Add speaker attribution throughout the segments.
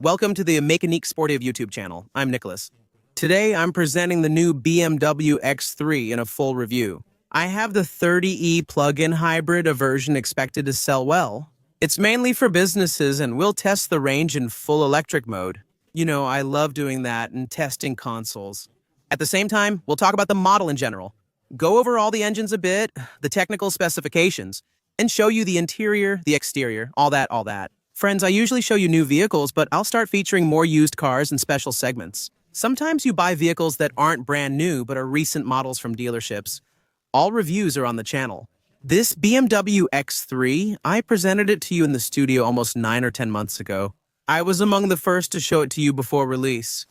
Speaker 1: welcome to the mecaniquesportive YouTube channel. I'm Nicholas. Today, I'm presenting the new BMW X3 in a full review. I have the 30e plug-in hybrid, a version expected to sell well. It's mainly for businesses, and we'll test the range in full electric mode. You know, I love doing that and testing consoles. At the same time, we'll talk about the model in general, go over all the engines a bit, the technical specifications, and show you the interior, the exterior, all that. Friends, I usually show you new vehicles, but I'll start featuring more used cars and special segments. Sometimes you buy vehicles that aren't brand new, but are recent models from dealerships. All reviews are on the channel. This BMW X3, I presented it to you in the studio almost 9 or 10 months ago. I was among the first to show it to you before release.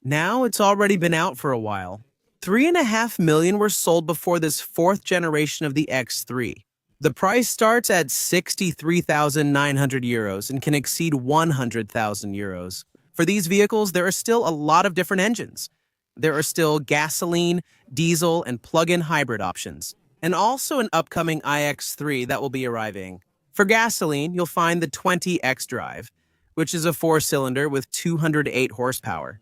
Speaker 1: Now it's already been out for a while. 3.5 million were sold before this fourth generation of the X3. The price starts at 63,900 euros and can exceed 100,000 euros. For these vehicles, there are still a lot of different engines. There are still gasoline, diesel, and plug-in hybrid options, and also an upcoming iX3 that will be arriving. For gasoline, you'll find the 20X Drive, which is a 4-cylinder with 208 horsepower.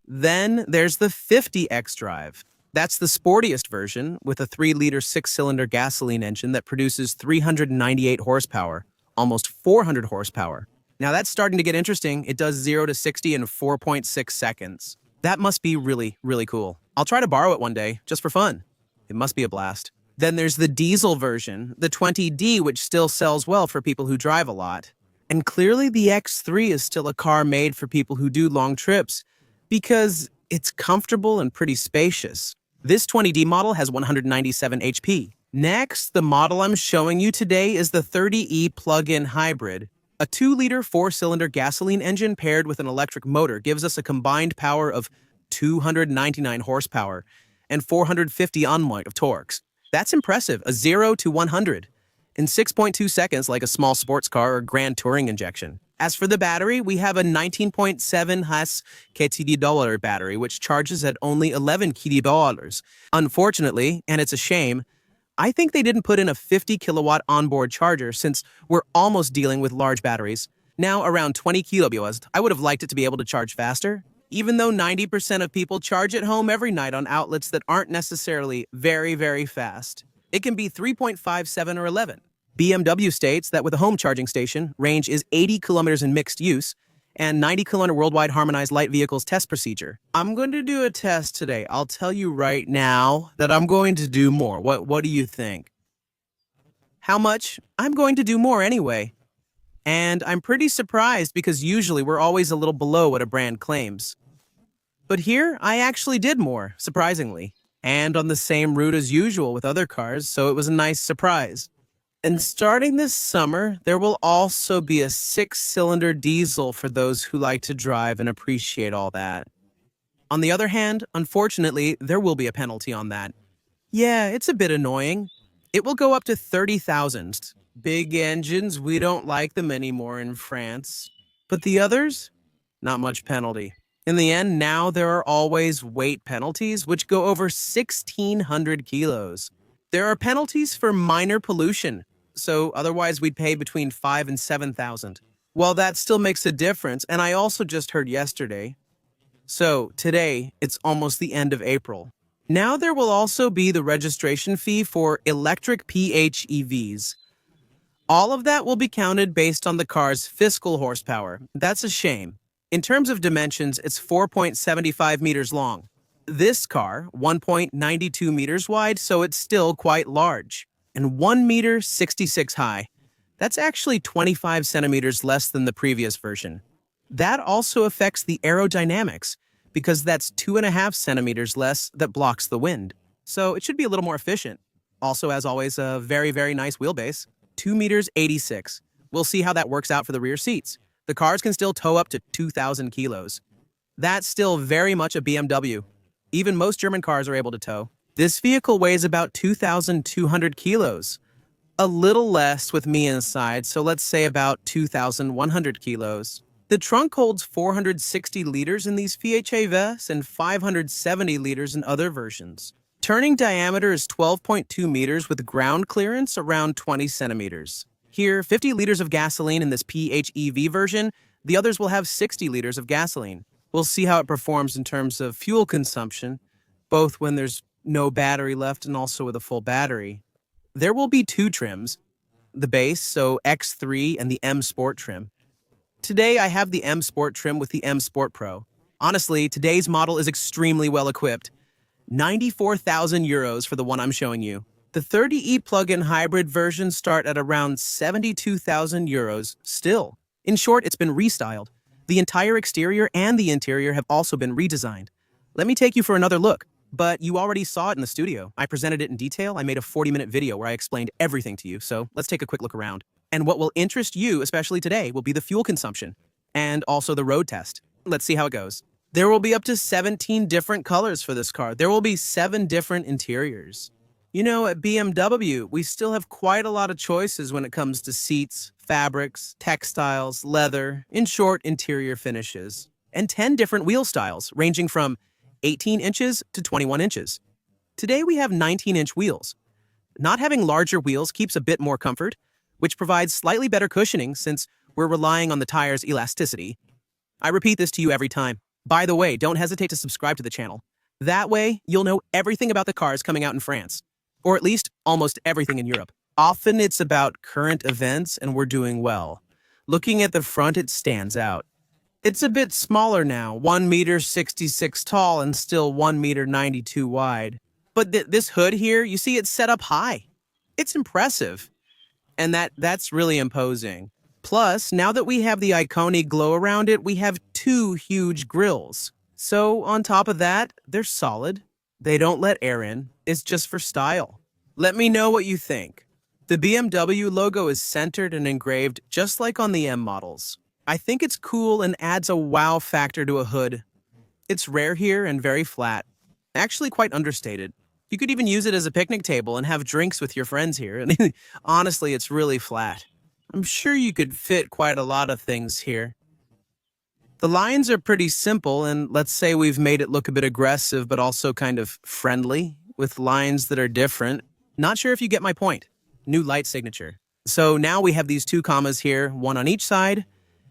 Speaker 1: Then there's the 50X Drive. That's the sportiest version with a 3-liter 6-cylinder gasoline engine that produces 398 horsepower, almost 400 horsepower. Now that's starting to get interesting. It does 0 to 60 in 4.6 seconds. That must be really, really cool. I'll try to borrow it one day, just for fun. It must be a blast. Then there's the diesel version, the 20D, which still sells well for people who drive a lot. And clearly the X3 is still a car made for people who do long trips because it's comfortable and pretty spacious. This 20D model has 197 HP. Next, the model I'm showing you today is the 30e plug-in hybrid. A 2-liter 4-cylinder gasoline engine paired with an electric motor gives us a combined power of 299 horsepower and 450 Nm of torques. That's impressive, a 0 to 100 in 6.2 seconds like a small sports car or Grand Touring injection. As for the battery, we have a 19.7 kWh battery, which charges at only 11 kWh. Unfortunately, and it's a shame, I think they didn't put in a 50 kilowatt onboard charger since we're almost dealing with large batteries. Now around 20 kWh, I would have liked it to be able to charge faster, even though 90% of people charge at home every night on outlets that aren't necessarily very, very fast. It can be 3.57 or 11. BMW states that with a home charging station, range is 80 kilometers in mixed use, and 90 kilometer worldwide harmonized light vehicles test procedure. I'm going to do a test today. I'll tell you right now that I'm going to do more. What do you think? How much? I'm going to do more anyway. And I'm pretty surprised because usually we're always a little below what a brand claims. But here, I actually did more, surprisingly, and on the same route as usual with other cars, so it was a nice surprise. And starting this summer, there will also be a 6-cylinder diesel for those who like to drive and appreciate all that. On the other hand, unfortunately, there will be a penalty on that. Yeah, it's a bit annoying. It will go up to 30,000. Big engines, we don't like them anymore in France. But the others? Not much penalty. In the end, now there are always weight penalties, which go over 1,600 kilos. There are penalties for minor pollution, so otherwise we'd pay between 5,000 and 7,000. Well, that still makes a difference, and I also just heard yesterday. So today, it's almost the end of April. Now there will also be the registration fee for electric PHEVs. All of that will be counted based on the car's fiscal horsepower. That's a shame. In terms of dimensions, it's 4.75 meters long. This car, 1.92 meters wide, so it's still quite large. And 1 meter 66 high. That's actually 25 centimeters less than the previous version. That also affects the aerodynamics, because that's 2.5 centimeters less that blocks the wind. So it should be a little more efficient. Also, as always, a very, very nice wheelbase. 2 meters 86. We'll see how that works out for the rear seats. The cars can still tow up to 2,000 kilos. That's still very much a BMW. Even most German cars are able to tow. This vehicle weighs about 2,200 kilos. A little less with me inside, so let's say about 2,100 kilos. The trunk holds 460 liters in these PHEVs and 570 liters in other versions. Turning diameter is 12.2 meters with ground clearance around 20 centimeters. Here, 50 liters of gasoline in this PHEV version, The others will have 60 liters of gasoline. We'll see how it performs in terms of fuel consumption, both when there's no battery left and also with a full battery. There will be two trims, the base, so X3 and the M Sport trim. Today I have the M Sport trim with the M Sport Pro. Honestly, today's model is extremely well equipped. 94,000 euros for the one I'm showing you. The 30e plug-in hybrid versions start at around 72,000 euros still. In short, it's been restyled. The entire exterior and the interior have also been redesigned. Let me take you for another look. But you already saw it in the studio. I presented it in detail. I made a 40-minute video where I explained everything to you, so let's take a quick look around. And what will interest you, especially today, will be the fuel consumption and also the road test. Let's see how it goes. There will be up to 17 different colors for this car. There will be 7 different interiors. You know, at BMW, we still have quite a lot of choices when it comes to seats, fabrics, textiles, leather, in short, interior finishes, and 10 different wheel styles, ranging from 18 inches to 21 inches. Today we have 19-inch wheels. Not having larger wheels keeps a bit more comfort, which provides slightly better cushioning since we're relying on the tire's elasticity. I repeat this to you every time. By the way, don't hesitate to subscribe to the channel. That way, you'll know everything about the cars coming out in France, or at least almost everything in Europe. Often it's about current events and we're doing well. Looking at the front, it stands out. It's a bit smaller now, 1 meter 66 tall and still 1 meter 92 wide. But this hood here, you see it's set up high. It's impressive. And that's really imposing. Plus, now that we have the iconic glow around it, we have 2 huge grills. So on top of that, they're solid. They don't let air in. It's just for style. Let me know what you think. The BMW logo is centered and engraved just like on the M models. I think it's cool and adds a wow factor to a hood. It's rare here and very flat. Actually quite understated. You could even use it as a picnic table and have drinks with your friends here. And honestly, it's really flat. I'm sure you could fit quite a lot of things here. The lines are pretty simple, and let's say we've made it look a bit aggressive but also kind of friendly, with lines that are different. Not sure if you get my point. New light signature. So now we have these 2 commas here, one on each side.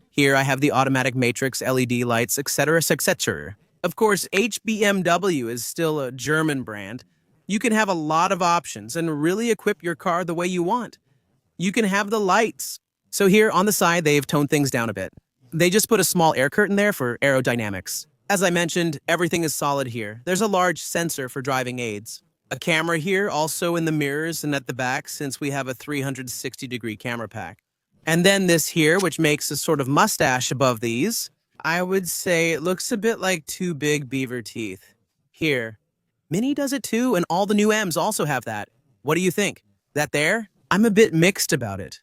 Speaker 1: Here I have the automatic matrix, LED lights, etc., etc. Of course, HBMW is still a German brand. You can have a lot of options and really equip your car the way you want. You can have the lights. So here on the side, they've toned things down a bit. They just put a small air curtain there for aerodynamics. As I mentioned, everything is solid here. There's a large sensor for driving aids. A camera here, also in the mirrors and at the back, since we have a 360-degree camera pack. And then this here, which makes a sort of mustache above these. I would say it looks a bit like 2 big beaver teeth. Here. Mini does it too, and all the new M's also have that. What do you think? That there? I'm a bit mixed about it.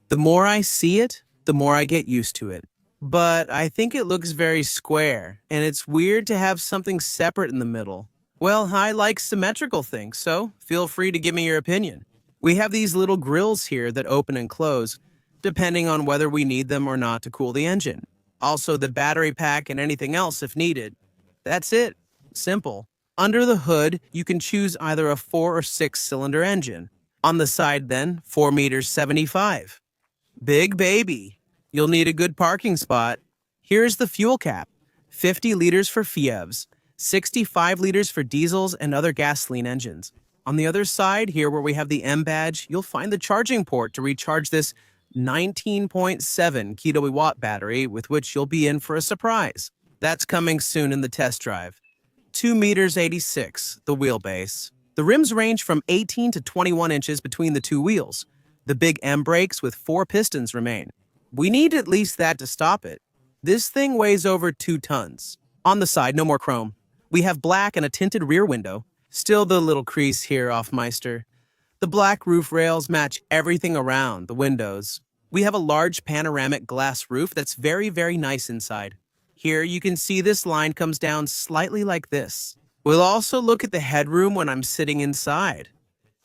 Speaker 1: The more I see it, the more I get used to it. But I think it looks very square, and it's weird to have something separate in the middle. Well, I like symmetrical things, so feel free to give me your opinion. We have these little grills here that open and close, depending on whether we need them or not to cool the engine. Also the battery pack and anything else if needed. That's it. Simple. Under the hood, you can choose either a 4 or 6 cylinder engine. On the side then, 4 meters 75. Big baby. You'll need a good parking spot. Here's the fuel cap. 50 liters for FIEVs, 65 liters for diesels and other gasoline engines. On the other side, here where we have the M badge, you'll find the charging port to recharge this 19.7 kilowatt battery with which you'll be in for a surprise. That's coming soon in the test drive. 2 meters 86, the wheelbase. The rims range from 18 to 21 inches between the 2 wheels. The big M brakes with 4 pistons remain. We need at least that to stop it. This thing weighs over 2 tons. On the side, no more chrome. We have black and a tinted rear window. Still the little crease here off Meister. The black roof rails match everything around the windows. We have a large panoramic glass roof that's very, very nice inside. Here you can see this line comes down slightly like this. We'll also look at the headroom when I'm sitting inside.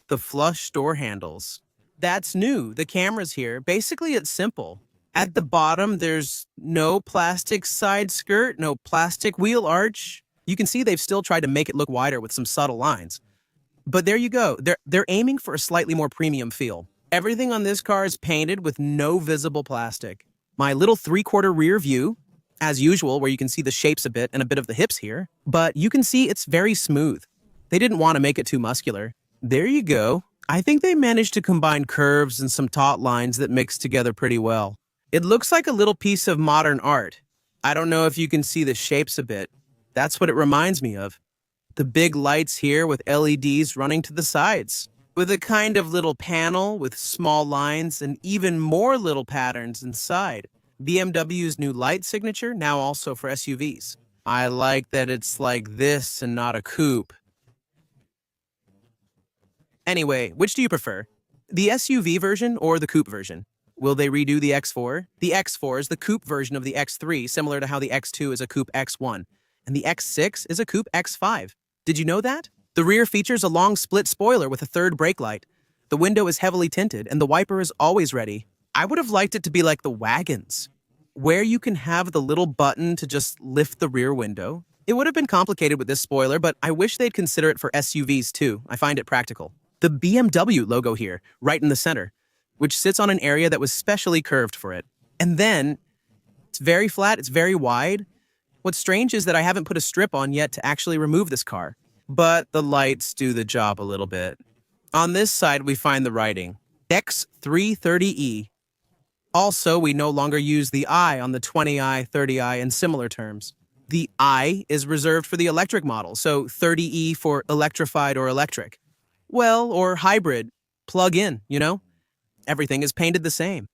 Speaker 1: The flush door handles. That's new, the camera's here. Basically, it's simple. At the bottom, there's no plastic side skirt, no plastic wheel arch. You can see they've still tried to make it look wider with some subtle lines. But there you go. They're aiming for a slightly more premium feel. Everything on this car is painted with no visible plastic. My little three-quarter rear view, as usual, where you can see the shapes a bit and a bit of the hips here, but you can see it's very smooth. They didn't want to make it too muscular. There you go. I think they managed to combine curves and some taut lines that mix together pretty well. It looks like a little piece of modern art. I don't know if you can see the shapes a bit. That's what it reminds me of. The big lights here with LEDs running to the sides, with a kind of little panel with small lines and even more little patterns inside. BMW's new light signature, now also for SUVs. I like that it's like this and not a coupe. Anyway, which do you prefer? The SUV version or the coupe version? Will they redo the X4? The X4 is the coupe version of the X3, similar to how the X2 is a coupe X1, and the X6 is a coupe X5. Did you know that? The rear features a long split spoiler with a third brake light. The window is heavily tinted, and the wiper is always ready. I would have liked it to be like the wagons, where you can have the little button to just lift the rear window. It would have been complicated with this spoiler, but I wish they'd consider it for SUVs too. I find it practical. The BMW logo here, right in the center, which sits on an area that was specially curved for it. And then, it's very flat, it's very wide. What's strange is that I haven't put a strip on yet to actually remove this car. But the lights do the job a little bit. On this side, we find the writing, X330E. Also, we no longer use the I on the 20i, 30i, and similar terms. The I is reserved for the electric model, so 30E for electrified or electric. Well, or hybrid, plug-in, you know? Everything is painted the same.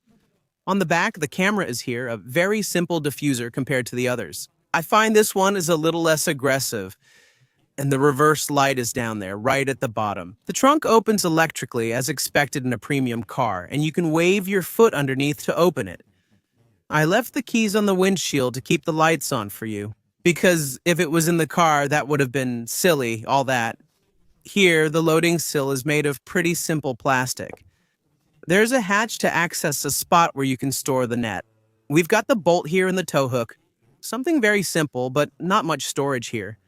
Speaker 1: On the back, the camera is here, a very simple diffuser compared to the others. I find this one is a little less aggressive, and the reverse light is down there, right at the bottom. The trunk opens electrically, as expected in a premium car, and you can wave your foot underneath to open it. I left the keys on the windshield to keep the lights on for you, because if it was in the car, that would have been silly, all that. Here, the loading sill is made of pretty simple plastic. There's a hatch to access a spot where you can store the net. We've got the bolt here in the tow hook. Something very simple, but not much storage here.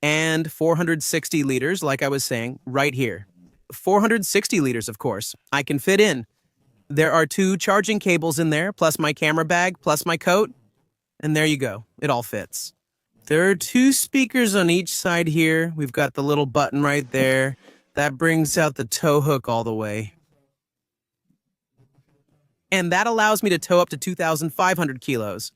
Speaker 1: And 460 liters, like I was saying, right here. 460 liters, of course. I can fit in. There are 2 charging cables in there, plus my camera bag, plus my coat. And there you go. It all fits. There are 2 speakers on each side here. We've got the little button right there. That brings out the tow hook all the way. And that allows me to tow up to 2,500 kilos.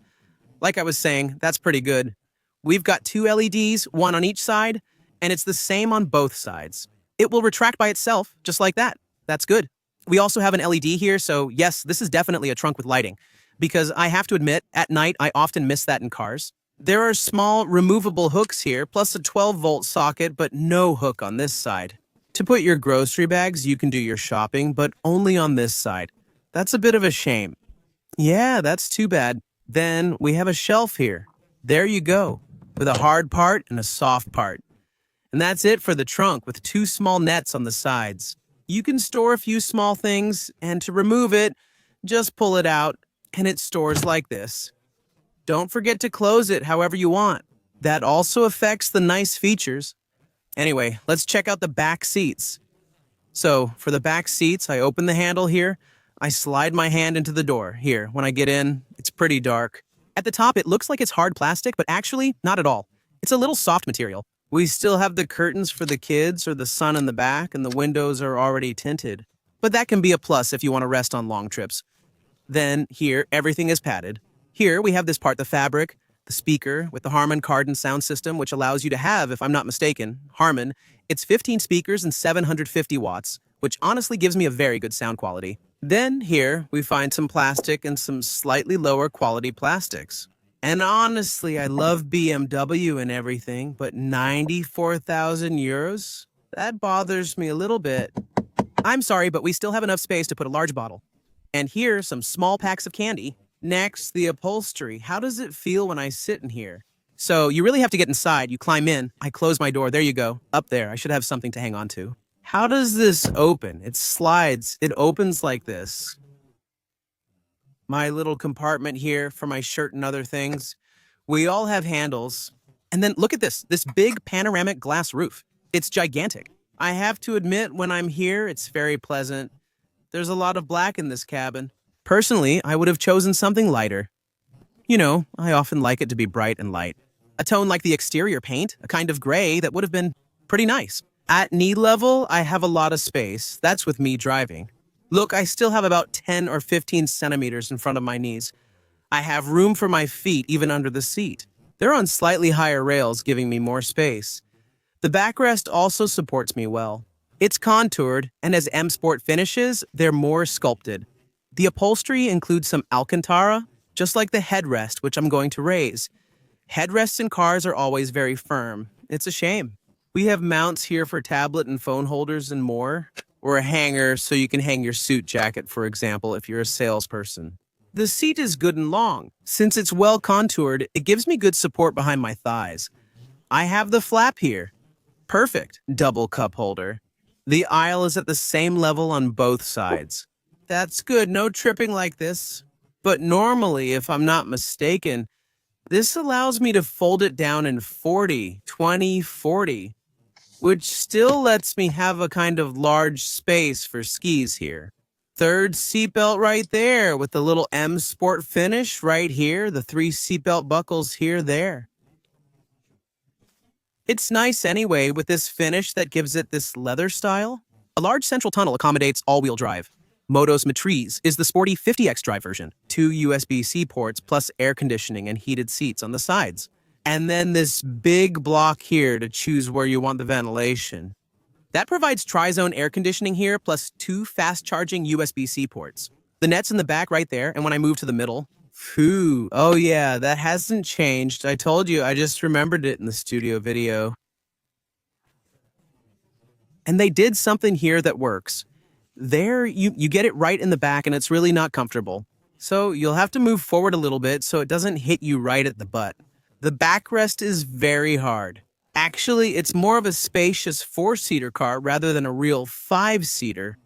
Speaker 1: Like I was saying, that's pretty good. We've got 2 LEDs, one on each side, and it's the same on both sides. It will retract by itself, just like that. That's good. We also have an LED here, so yes, this is definitely a trunk with lighting. Because I have to admit, at night, I often miss that in cars. There are small removable hooks here, plus a 12-volt socket, but no hook on this side. To put your grocery bags, you can do your shopping, but only on this side. That's a bit of a shame. Yeah, that's too bad. Then we have a shelf here. There you go, with a hard part and a soft part. And that's it for the trunk with 2 small nets on the sides. You can store a few small things, and to remove it, just pull it out, and it stores like this. Don't forget to close it however you want. That also affects the nice features. Anyway, let's check out the back seats. So, for the back seats, I open the handle here. I slide my hand into the door. Here, when I get in, it's pretty dark. At the top, it looks like it's hard plastic, but actually, not at all. It's a little soft material. We still have the curtains for the kids or the sun in the back, and the windows are already tinted. But that can be a plus if you want to rest on long trips. Then, here, everything is padded. Here, we have this part, the fabric, the speaker with the Harman Kardon sound system, which allows you to have, if I'm not mistaken, Harman. It's 15 speakers and 750 watts, which honestly gives me a very good sound quality. Then, here, we find some plastic and some slightly lower quality plastics. And honestly, I love BMW and everything, but 94,000 euros? That bothers me a little bit. I'm sorry, but we still have enough space to put a large bottle. And here, some small packs of candy. Next, the upholstery. How does it feel when I sit in here? So you really have to get inside. You climb in. I close my door. There you go. Up there. I should have something to hang on to. How does this open? It slides. It opens like this. My little compartment here for my shirt and other things. We all have handles. And then look at this big panoramic glass roof. It's gigantic. I have to admit, when I'm here, it's very pleasant. There's a lot of black in this cabin. Personally, I would have chosen something lighter. You know, I often like it to be bright and light. A tone like the exterior paint, a kind of gray that would have been pretty nice. At knee level, I have a lot of space. That's with me driving. Look, I still have about 10 or 15 centimeters in front of my knees. I have room for my feet even under the seat. They're on slightly higher rails, giving me more space. The backrest also supports me well. It's contoured, and as M Sport finishes, they're more sculpted. The upholstery includes some Alcantara, just like the headrest, which I'm going to raise. Headrests in cars are always very firm. It's a shame. We have mounts here for tablet and phone holders and more, or a hanger so you can hang your suit jacket, for example, if you're a salesperson. The seat is good and long. Since it's well contoured, it gives me good support behind my thighs. I have the flap here. Perfect double cup holder. The aisle is at the same level on both sides. That's good, no tripping like this. But normally, if I'm not mistaken, this allows me to fold it down in 40, 20, 40, which still lets me have a kind of large space for skis here. Third seatbelt right there with the little M Sport finish right here, the 3 seatbelt buckles here, there. It's nice anyway with this finish that gives it this leather style. A large central tunnel accommodates all-wheel drive. Moto's Matriz is the sporty 50X drive version. 2 USB-C ports plus air conditioning and heated seats on the sides. And then this big block here to choose where you want the ventilation. That provides tri-zone air conditioning here plus 2 fast-charging USB-C ports. The net's in the back right there, and when I move to the middle, phew, oh yeah, that hasn't changed. I told you, I just remembered it in the studio video. And they did something here that works. There, you get it right in the back, and it's really not comfortable. So you'll have to move forward a little bit so it doesn't hit you right at the butt. The backrest is very hard. Actually, it's more of a spacious 4-seater car rather than a real 5-seater.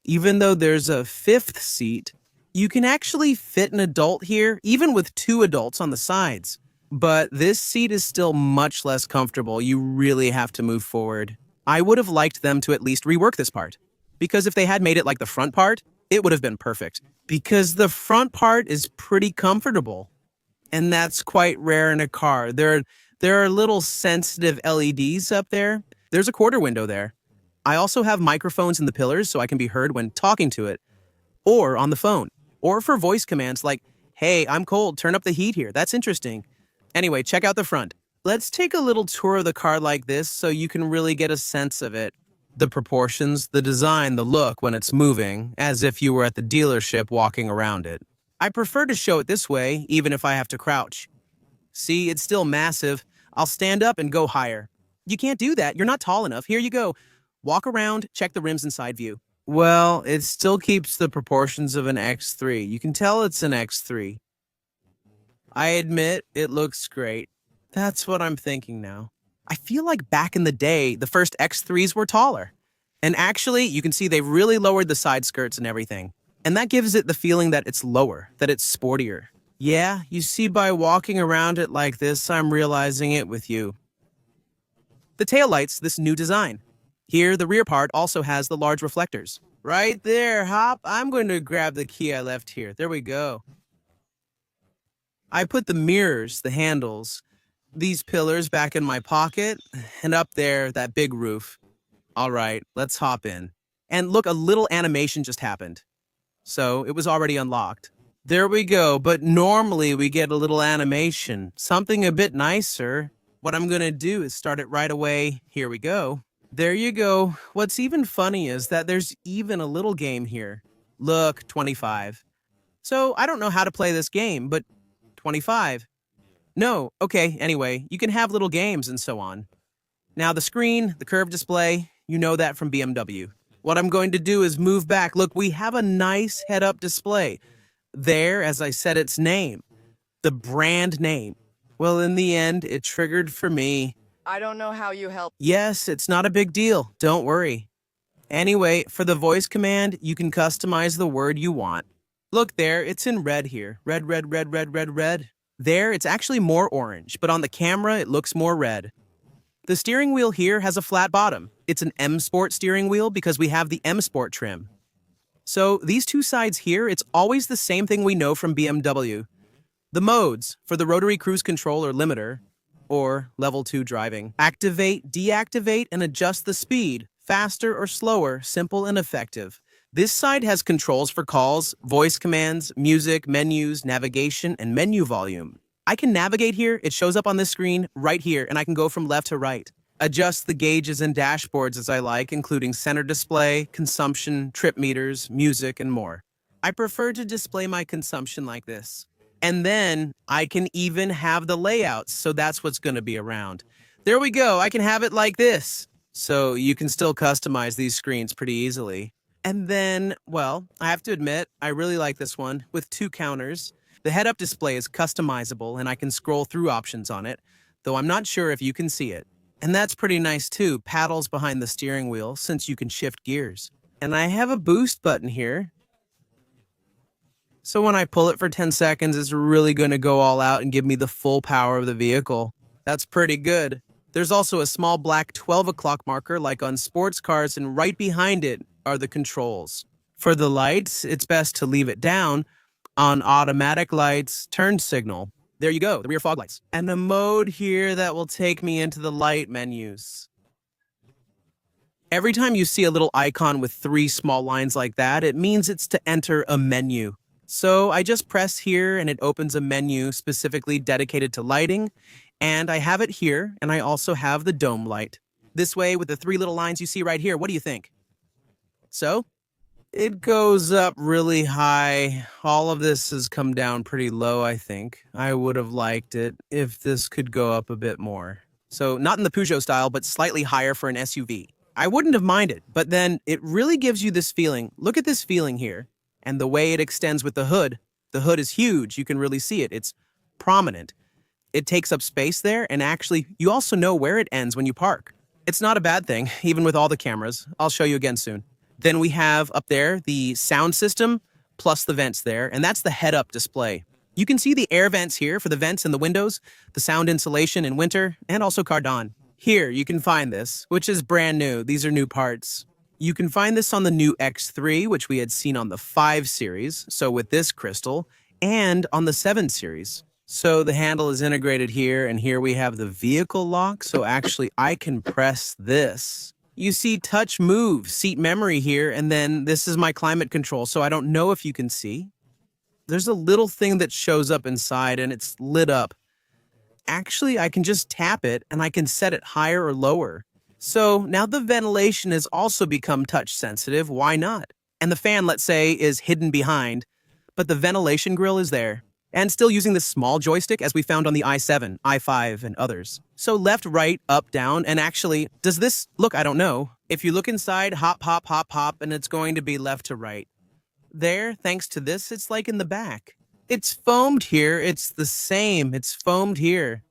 Speaker 1: Even though there's a 5th seat, you can actually fit an adult here, even with 2 adults on the sides. But this seat is still much less comfortable. You really have to move forward. I would have liked them to at least rework this part. Because if they had made it like the front part, it would have been perfect. Because the front part is pretty comfortable. And that's quite rare in a car. There are little sensitive LEDs up there. There's a quarter window there. I also have microphones in the pillars so I can be heard when talking to it, or on the phone, or for voice commands like, hey, I'm cold, turn up the heat here. That's interesting. Anyway, check out the front. Let's take a little tour of the car like this so you can really get a sense of it. The proportions, the design, the look when it's moving, as if you were at the dealership walking around it. I prefer to show it this way, even if I have to crouch. See, it's still massive. I'll stand up and go higher. You can't do that. You're not tall enough. Here you go. Walk around, check the rims and side view. Well, it still keeps the proportions of an X3. You can tell it's an X3. I admit, it looks great. That's what I'm thinking now. I feel like back in the day, the first X3s were taller. And actually, you can see they've really lowered the side skirts and everything. And that gives it the feeling that it's lower, that it's sportier. Yeah, you see, by walking around it like this, I'm realizing it with you. The taillights, this new design. Here, the rear part also has the large reflectors. Right there, Hop. I'm going to grab the key I left here. There we go. I put the mirrors, the handles, these pillars back in my pocket, and up there, that big roof. All right, let's hop in. And look, a little animation just happened. So it was already unlocked. There we go, but normally we get a little animation, something a bit nicer. What I'm going to do is start it right away. Here we go. There you go. What's even funny is that there's even a little game here. Look, 25. So I don't know how to play this game, but 25. No, okay, anyway, you can have little games and so on. Now the screen, the curved display, you know that from BMW. What I'm going to do is move back. Look, we have a nice head-up display. There, as I said, its name. The brand name. Well, in the end, it triggered for me.
Speaker 2: I don't know how you help.
Speaker 1: Yes, it's not a big deal. Don't worry. Anyway, for the voice command, you can customize the word you want. Look there, it's in red here. Red, red, red, red, red, red. There, it's actually more orange, but on the camera, it looks more red. The steering wheel here has a flat bottom. It's an M Sport steering wheel because we have the M Sport trim. So these two sides here, it's always the same thing we know from BMW. The modes for the rotary cruise control or limiter, or level 2 driving. Activate, deactivate, and adjust the speed, faster or slower, simple and effective. This side has controls for calls, voice commands, music, menus, navigation, and menu volume. I can navigate here, it shows up on this screen right here, and I can go from left to right. Adjust the gauges and dashboards as I like, including center display, consumption, trip meters, music, and more. I prefer to display my consumption like this. And then I can even have the layouts, so that's what's going to be around. There we go, I can have it like this. So you can still customize these screens pretty easily. And then, well, I have to admit, I really like this one with 2 counters. The head-up display is customizable and I can scroll through options on it, though I'm not sure if you can see it. And that's pretty nice too, paddles behind the steering wheel since you can shift gears. And I have a boost button here. So when I pull it for 10 seconds, it's really going to go all out and give me the full power of the vehicle. That's pretty good. There's also a small black 12 o'clock marker like on sports cars, and right behind it are the controls. For the lights, it's best to leave it down. On automatic lights, turn signal. There you go, the rear fog lights. And a mode here that will take me into the light menus. Every time you see a little icon with 3 small lines like that, it means it's to enter a menu. So I just press here and it opens a menu specifically dedicated to lighting. And I have it here, and I also have the dome light. This way, with the 3 little lines you see right here, what do you think? So, it goes up really high. All of this has come down pretty low, I think. I would have liked it if this could go up a bit more. So, not in the Peugeot style, but slightly higher for an SUV. I wouldn't have minded, but then it really gives you this feeling. Look at this feeling here. And the way it extends with the hood. The hood is huge. You can really see it. It's prominent. It takes up space there, and actually, you also know where it ends when you park. It's not a bad thing, even with all the cameras. I'll show you again soon. Then we have up there the sound system plus the vents there, and that's the head-up display. You can see the air vents here for the vents in the windows, the sound insulation in winter, and also Cardon. Here, you can find this, which is brand new. These are new parts. You can find this on the new X3, which we had seen on the 5 series, so with this crystal, and on the 7 series. So the handle is integrated here, and here we have the vehicle lock, so actually I can press this. You see touch move, seat memory here, and then this is my climate control, so I don't know if you can see. There's a little thing that shows up inside, and it's lit up. Actually, I can just tap it, and I can set it higher or lower. So now the ventilation has also become touch sensitive, why not? And the fan, let's say, is hidden behind, but the ventilation grill is there. And still using this small joystick as we found on the i7, i5, and others. So left, right, up, down, and actually, does this look? I don't know. If you look inside, hop, hop, hop, hop, and it's going to be left to right. There, thanks to this, it's like in the back. It's foamed here, it's the same, it's foamed here.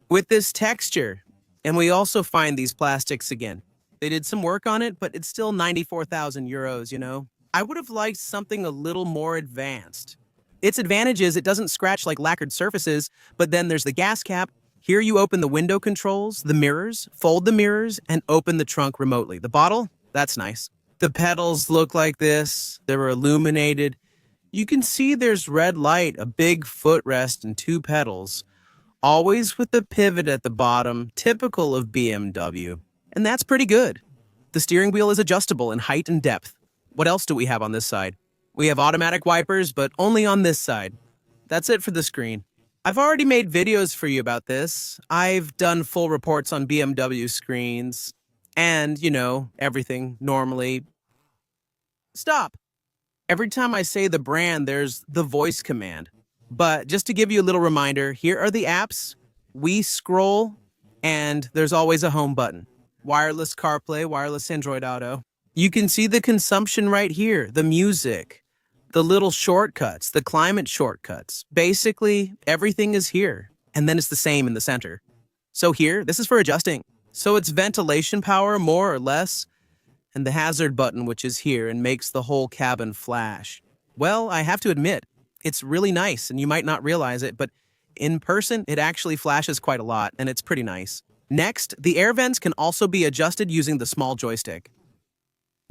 Speaker 1: With this texture. And we also find these plastics again. They did some work on it, but it's still 94,000 euros, you know? I would have liked something a little more advanced. Its advantage is it doesn't scratch like lacquered surfaces, but then there's the gas cap. Here you open the window controls, the mirrors, fold the mirrors, and open the trunk remotely. The bottle? That's nice. The pedals look like this. They're illuminated. You can see there's red light, a big footrest, and 2 pedals. Always with the pivot at the bottom, typical of BMW. And that's pretty good. The steering wheel is adjustable in height and depth. What else do we have on this side? We have automatic wipers, but only on this side. That's it for the screen. I've already made videos for you about this. I've done full reports on BMW screens. And, you know, everything normally. Stop! Every time I say the brand, there's the voice command. But just to give you a little reminder, here are the apps. We scroll, and there's always a home button. Wireless CarPlay, wireless Android Auto. You can see the consumption right here, the music, the little shortcuts, the climate shortcuts. Basically, everything is here. And then it's the same in the center. So here, this is for adjusting. So it's ventilation power, more or less, and the hazard button, which is here and makes the whole cabin flash. Well, I have to admit, it's really nice, and you might not realize it, but in person, it actually flashes quite a lot, and it's pretty nice. Next, the air vents can also be adjusted using the small joystick.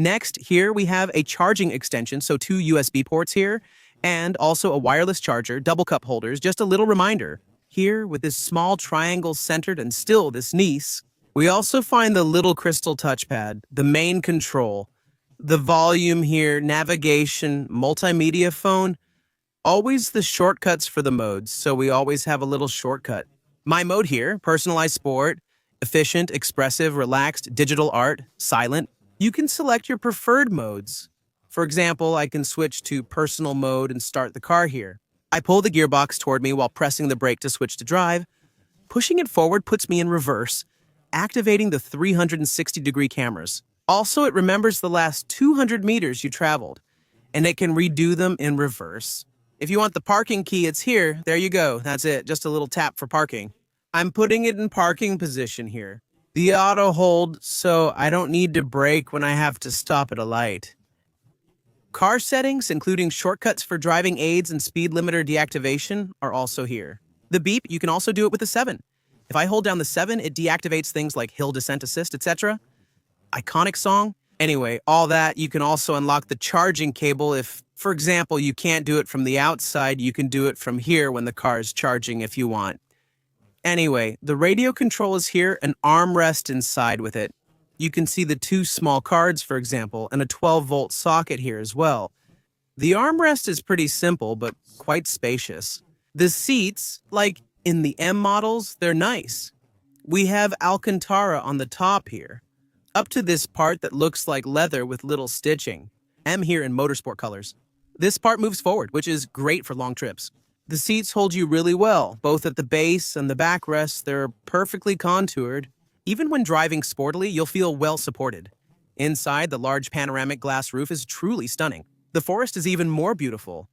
Speaker 1: Next, here we have a charging extension, so 2 USB ports here, and also a wireless charger, double cup holders, just a little reminder. Here, with this small triangle centered and still this nice, we also find the little crystal touchpad, the main control, the volume here, navigation, multimedia phone, always the shortcuts for the modes, so we always have a little shortcut. My mode here, personalized sport, efficient, expressive, relaxed, digital art, silent. You can select your preferred modes. For example, I can switch to personal mode and start the car here. I pull the gearbox toward me while pressing the brake to switch to drive. Pushing it forward puts me in reverse, activating the 360-degree cameras. Also, it remembers the last 200 meters you traveled, and it can redo them in reverse. If you want the parking key, it's here. There you go. That's it. Just a little tap for parking. I'm putting it in parking position here. The auto hold, so I don't need to brake when I have to stop at a light. Car settings, including shortcuts for driving aids and speed limiter deactivation, are also here. The beep, you can also do it with the 7. If I hold down the 7, it deactivates things like hill descent assist, etc. Iconic song. Anyway, all that, you can also unlock the charging cable if, for example, you can't do it from the outside, you can do it from here when the car is charging if you want. Anyway, the radio control is here, an armrest inside with it. You can see the 2 small cards, for example, and a 12-volt socket here as well. The armrest is pretty simple, but quite spacious. The seats, like in the M models, they're nice. We have Alcantara on the top here, up to this part that looks like leather with little stitching. M here in motorsport colors. This part moves forward, which is great for long trips. The seats hold you really well, both at the base and the backrest. They're perfectly contoured. Even when driving sportily, you'll feel well supported. Inside, the large panoramic glass roof is truly stunning. The forest is even more beautiful.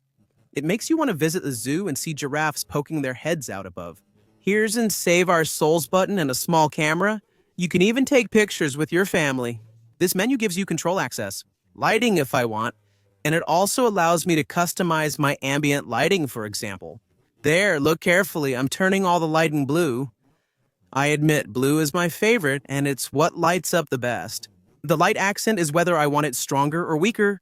Speaker 1: It makes you want to visit the zoo and see giraffes poking their heads out above. Here's an Save Our Souls button and a small camera. You can even take pictures with your family. This menu gives you control access, lighting if I want, and it also allows me to customize my ambient lighting, for example. There, look carefully, I'm turning all the lighting blue. I admit, blue is my favorite, and it's what lights up the best. The light accent is whether I want it stronger or weaker,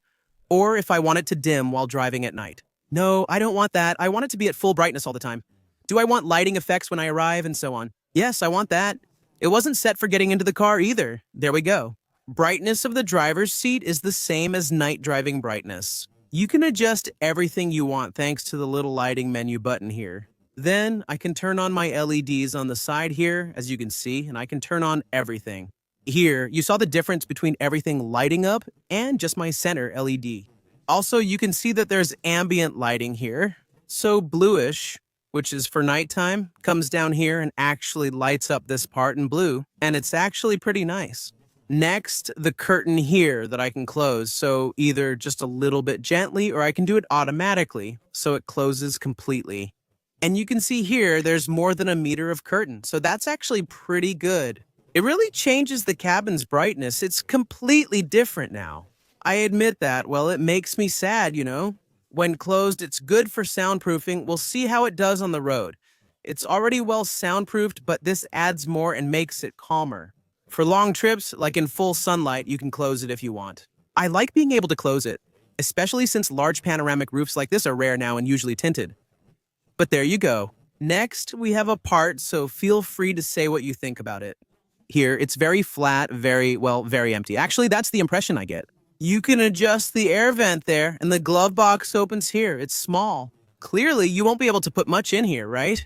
Speaker 1: or if I want it to dim while driving at night. No, I don't want that. I want it to be at full brightness all the time. Do I want lighting effects when I arrive, and so on? Yes, I want that. It wasn't set for getting into the car either. There we go. Brightness of the driver's seat is the same as night driving brightness. You can adjust everything you want thanks to the little lighting menu button here. Then I can turn on my LEDs on the side here, as you can see, and I can turn on everything. Here, you saw the difference between everything lighting up and just my center LED. Also, you can see that there's ambient lighting here. So bluish, which is for nighttime, comes down here and actually lights up this part in blue, and it's actually pretty nice. Next, the curtain here that I can close, so either just a little bit gently or I can do it automatically, so it closes completely. And you can see here, there's more than 1 meter of curtain, so that's actually pretty good. It really changes the cabin's brightness. It's completely different now. I admit that, well, it makes me sad, you know. When closed, it's good for soundproofing. We'll see how it does on the road. It's already well soundproofed, but this adds more and makes it calmer. For long trips, like in full sunlight, you can close it if you want. I like being able to close it, especially since large panoramic roofs like this are rare now and usually tinted. But there you go. Next, we have a part, so feel free to say what you think about it. Here, it's very flat, very empty. Actually, that's the impression I get. You can adjust the air vent there, and the glove box opens here. It's small. Clearly, you won't be able to put much in here, right?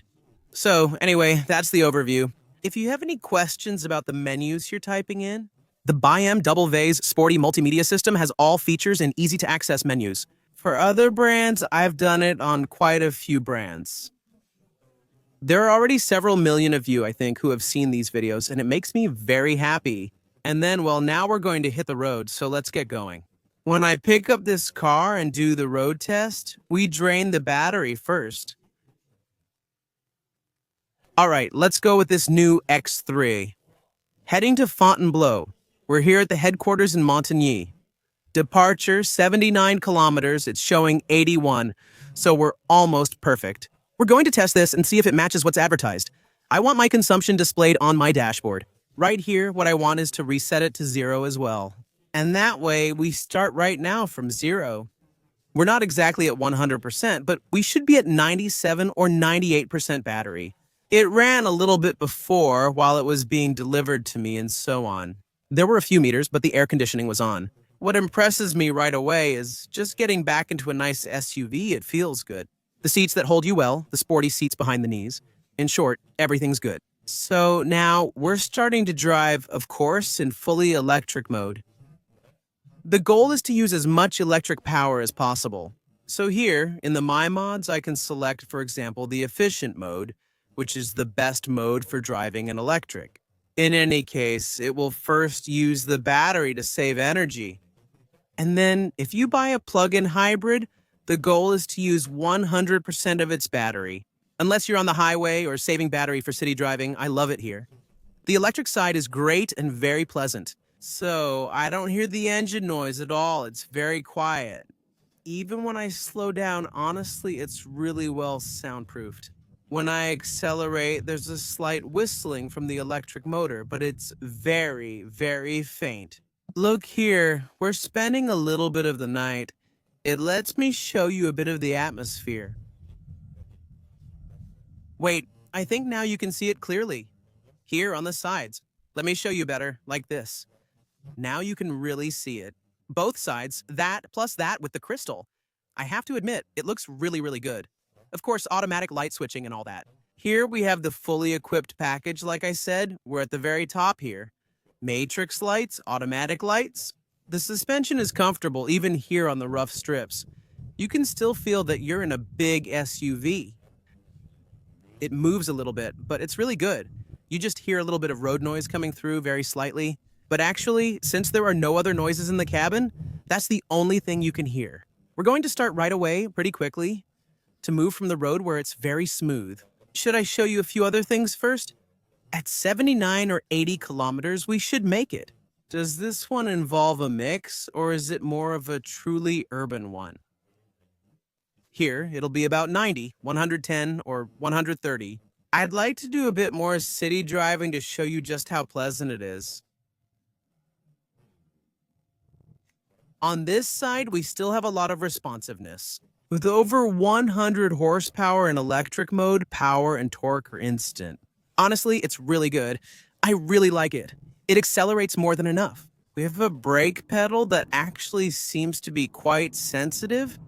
Speaker 1: So, anyway, that's the overview. If you have any questions about the menus you're typing in, the BMW's sporty multimedia system has all features and easy-to-access menus. For other brands, I've done it on quite a few brands. There are already several million of you, I think, who have seen these videos, and it makes me very happy. And then, well, now we're going to hit the road, so let's get going. When I pick up this car and do the road test, we drain the battery first. All right, let's go with this new X3. Heading to Fontainebleau. We're here at the headquarters in Montigny. Departure, 79 kilometers. It's showing 81, so we're almost perfect. We're going to test this and see if it matches what's advertised. I want my consumption displayed on my dashboard. Right here, what I want is to reset it to 0 as well. And that way, we start right now from zero. We're not exactly at 100%, but we should be at 97 or 98% battery. It ran a little bit before while it was being delivered to me and so on. There were a few meters, but the air conditioning was on. What impresses me right away is just getting back into a nice SUV. It feels good. The seats that hold you well, the sporty seats behind the knees. In short, everything's good. So now we're starting to drive, of course, in fully electric mode. The goal is to use as much electric power as possible. So here, in the My Mods, I can select, for example, the efficient mode, which is the best mode for driving an electric. In any case, it will first use the battery to save energy. And then, if you buy a plug-in hybrid, the goal is to use 100% of its battery. Unless you're on the highway or saving battery for city driving, I love it here. The electric side is great and very pleasant. So, I don't hear the engine noise at all. It's very quiet. Even when I slow down, honestly, it's really well soundproofed. When I accelerate, there's a slight whistling from the electric motor, but it's very, very faint. Look here, we're spending a little bit of the night. It lets me show you a bit of the atmosphere. Wait, I think now you can see it clearly. Here on the sides. Let me show you better, like this. Now you can really see it. Both sides, that plus that with the crystal. I have to admit, it looks really, really good. Of course, automatic light switching and all that. Here we have the fully equipped package, like I said. We're at the very top here. Matrix lights, automatic lights. The suspension is comfortable even here on the rough strips. You can still feel that you're in a big SUV. It moves a little bit, but it's really good. You just hear a little bit of road noise coming through very slightly. But actually, since there are no other noises in the cabin, that's the only thing you can hear. We're going to start right away, pretty quickly, to move from the road where it's very smooth. Should I show you a few other things first? At 79 or 80 kilometers, we should make it. Does this one involve a mix, or is it more of a truly urban one? Here, it'll be about 90, 110, or 130. I'd like to do a bit more city driving to show you just how pleasant it is. On this side, we still have a lot of responsiveness. With over 100 horsepower in electric mode, power and torque are instant. Honestly, it's really good. I really like it. It accelerates more than enough. We have a brake pedal that actually seems to be quite sensitive.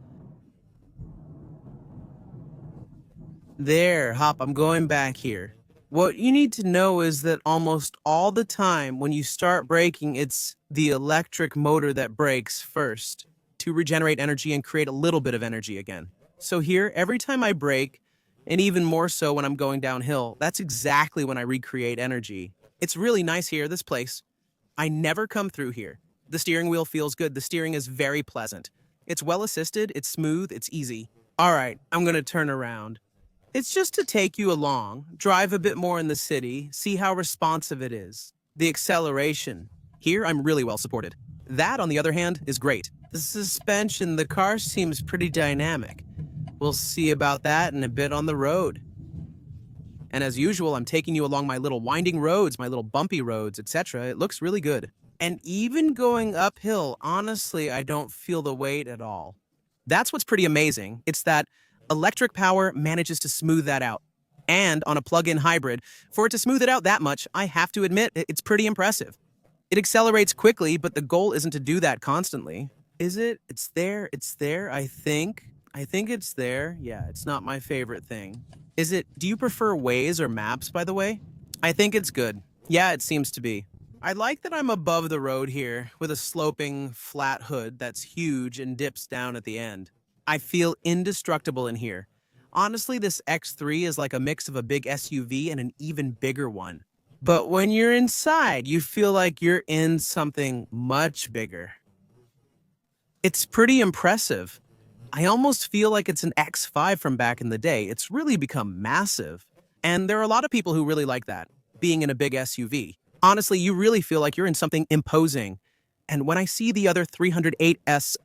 Speaker 1: There, Hop, I'm going back here. What you need to know is that almost all the time when you start braking, it's the electric motor that brakes first to regenerate energy and create a little bit of energy again. So here, every time I brake, and even more so when I'm going downhill, that's exactly when I recreate energy. It's really nice here, this place. I never come through here. The steering wheel feels good. The steering is very pleasant. It's well assisted, it's smooth, it's easy. All right, I'm gonna turn around. It's just to take you along, drive a bit more in the city, see how responsive it is. The acceleration. Here, I'm really well supported. That, on the other hand, is great. The suspension, the car seems pretty dynamic. We'll see about that in a bit on the road. And as usual, I'm taking you along my little winding roads, my little bumpy roads, etc. It looks really good. And even going uphill, honestly, I don't feel the weight at all. That's what's pretty amazing. It's that electric power manages to smooth that out. And on a plug-in hybrid, for it to smooth it out that much, I have to admit, it's pretty impressive. It accelerates quickly, but the goal isn't to do that constantly. Is it? It's there, I think. I think it's there. Yeah, it's not my favorite thing. Is it? Do you prefer Waze or Maps, by the way? I think it's good. Yeah, it seems to be. I like that I'm above the road here, with a sloping, flat hood that's huge and dips down at the end. I feel indestructible in here. Honestly, this X3 is like a mix of a big SUV and an even bigger one. But when you're inside, you feel like you're in something much bigger. It's pretty impressive. I almost feel like it's an X5 from back in the day. It's really become massive. And there are a lot of people who really like that, being in a big SUV. Honestly, you really feel like you're in something imposing. And when I see the other 308S,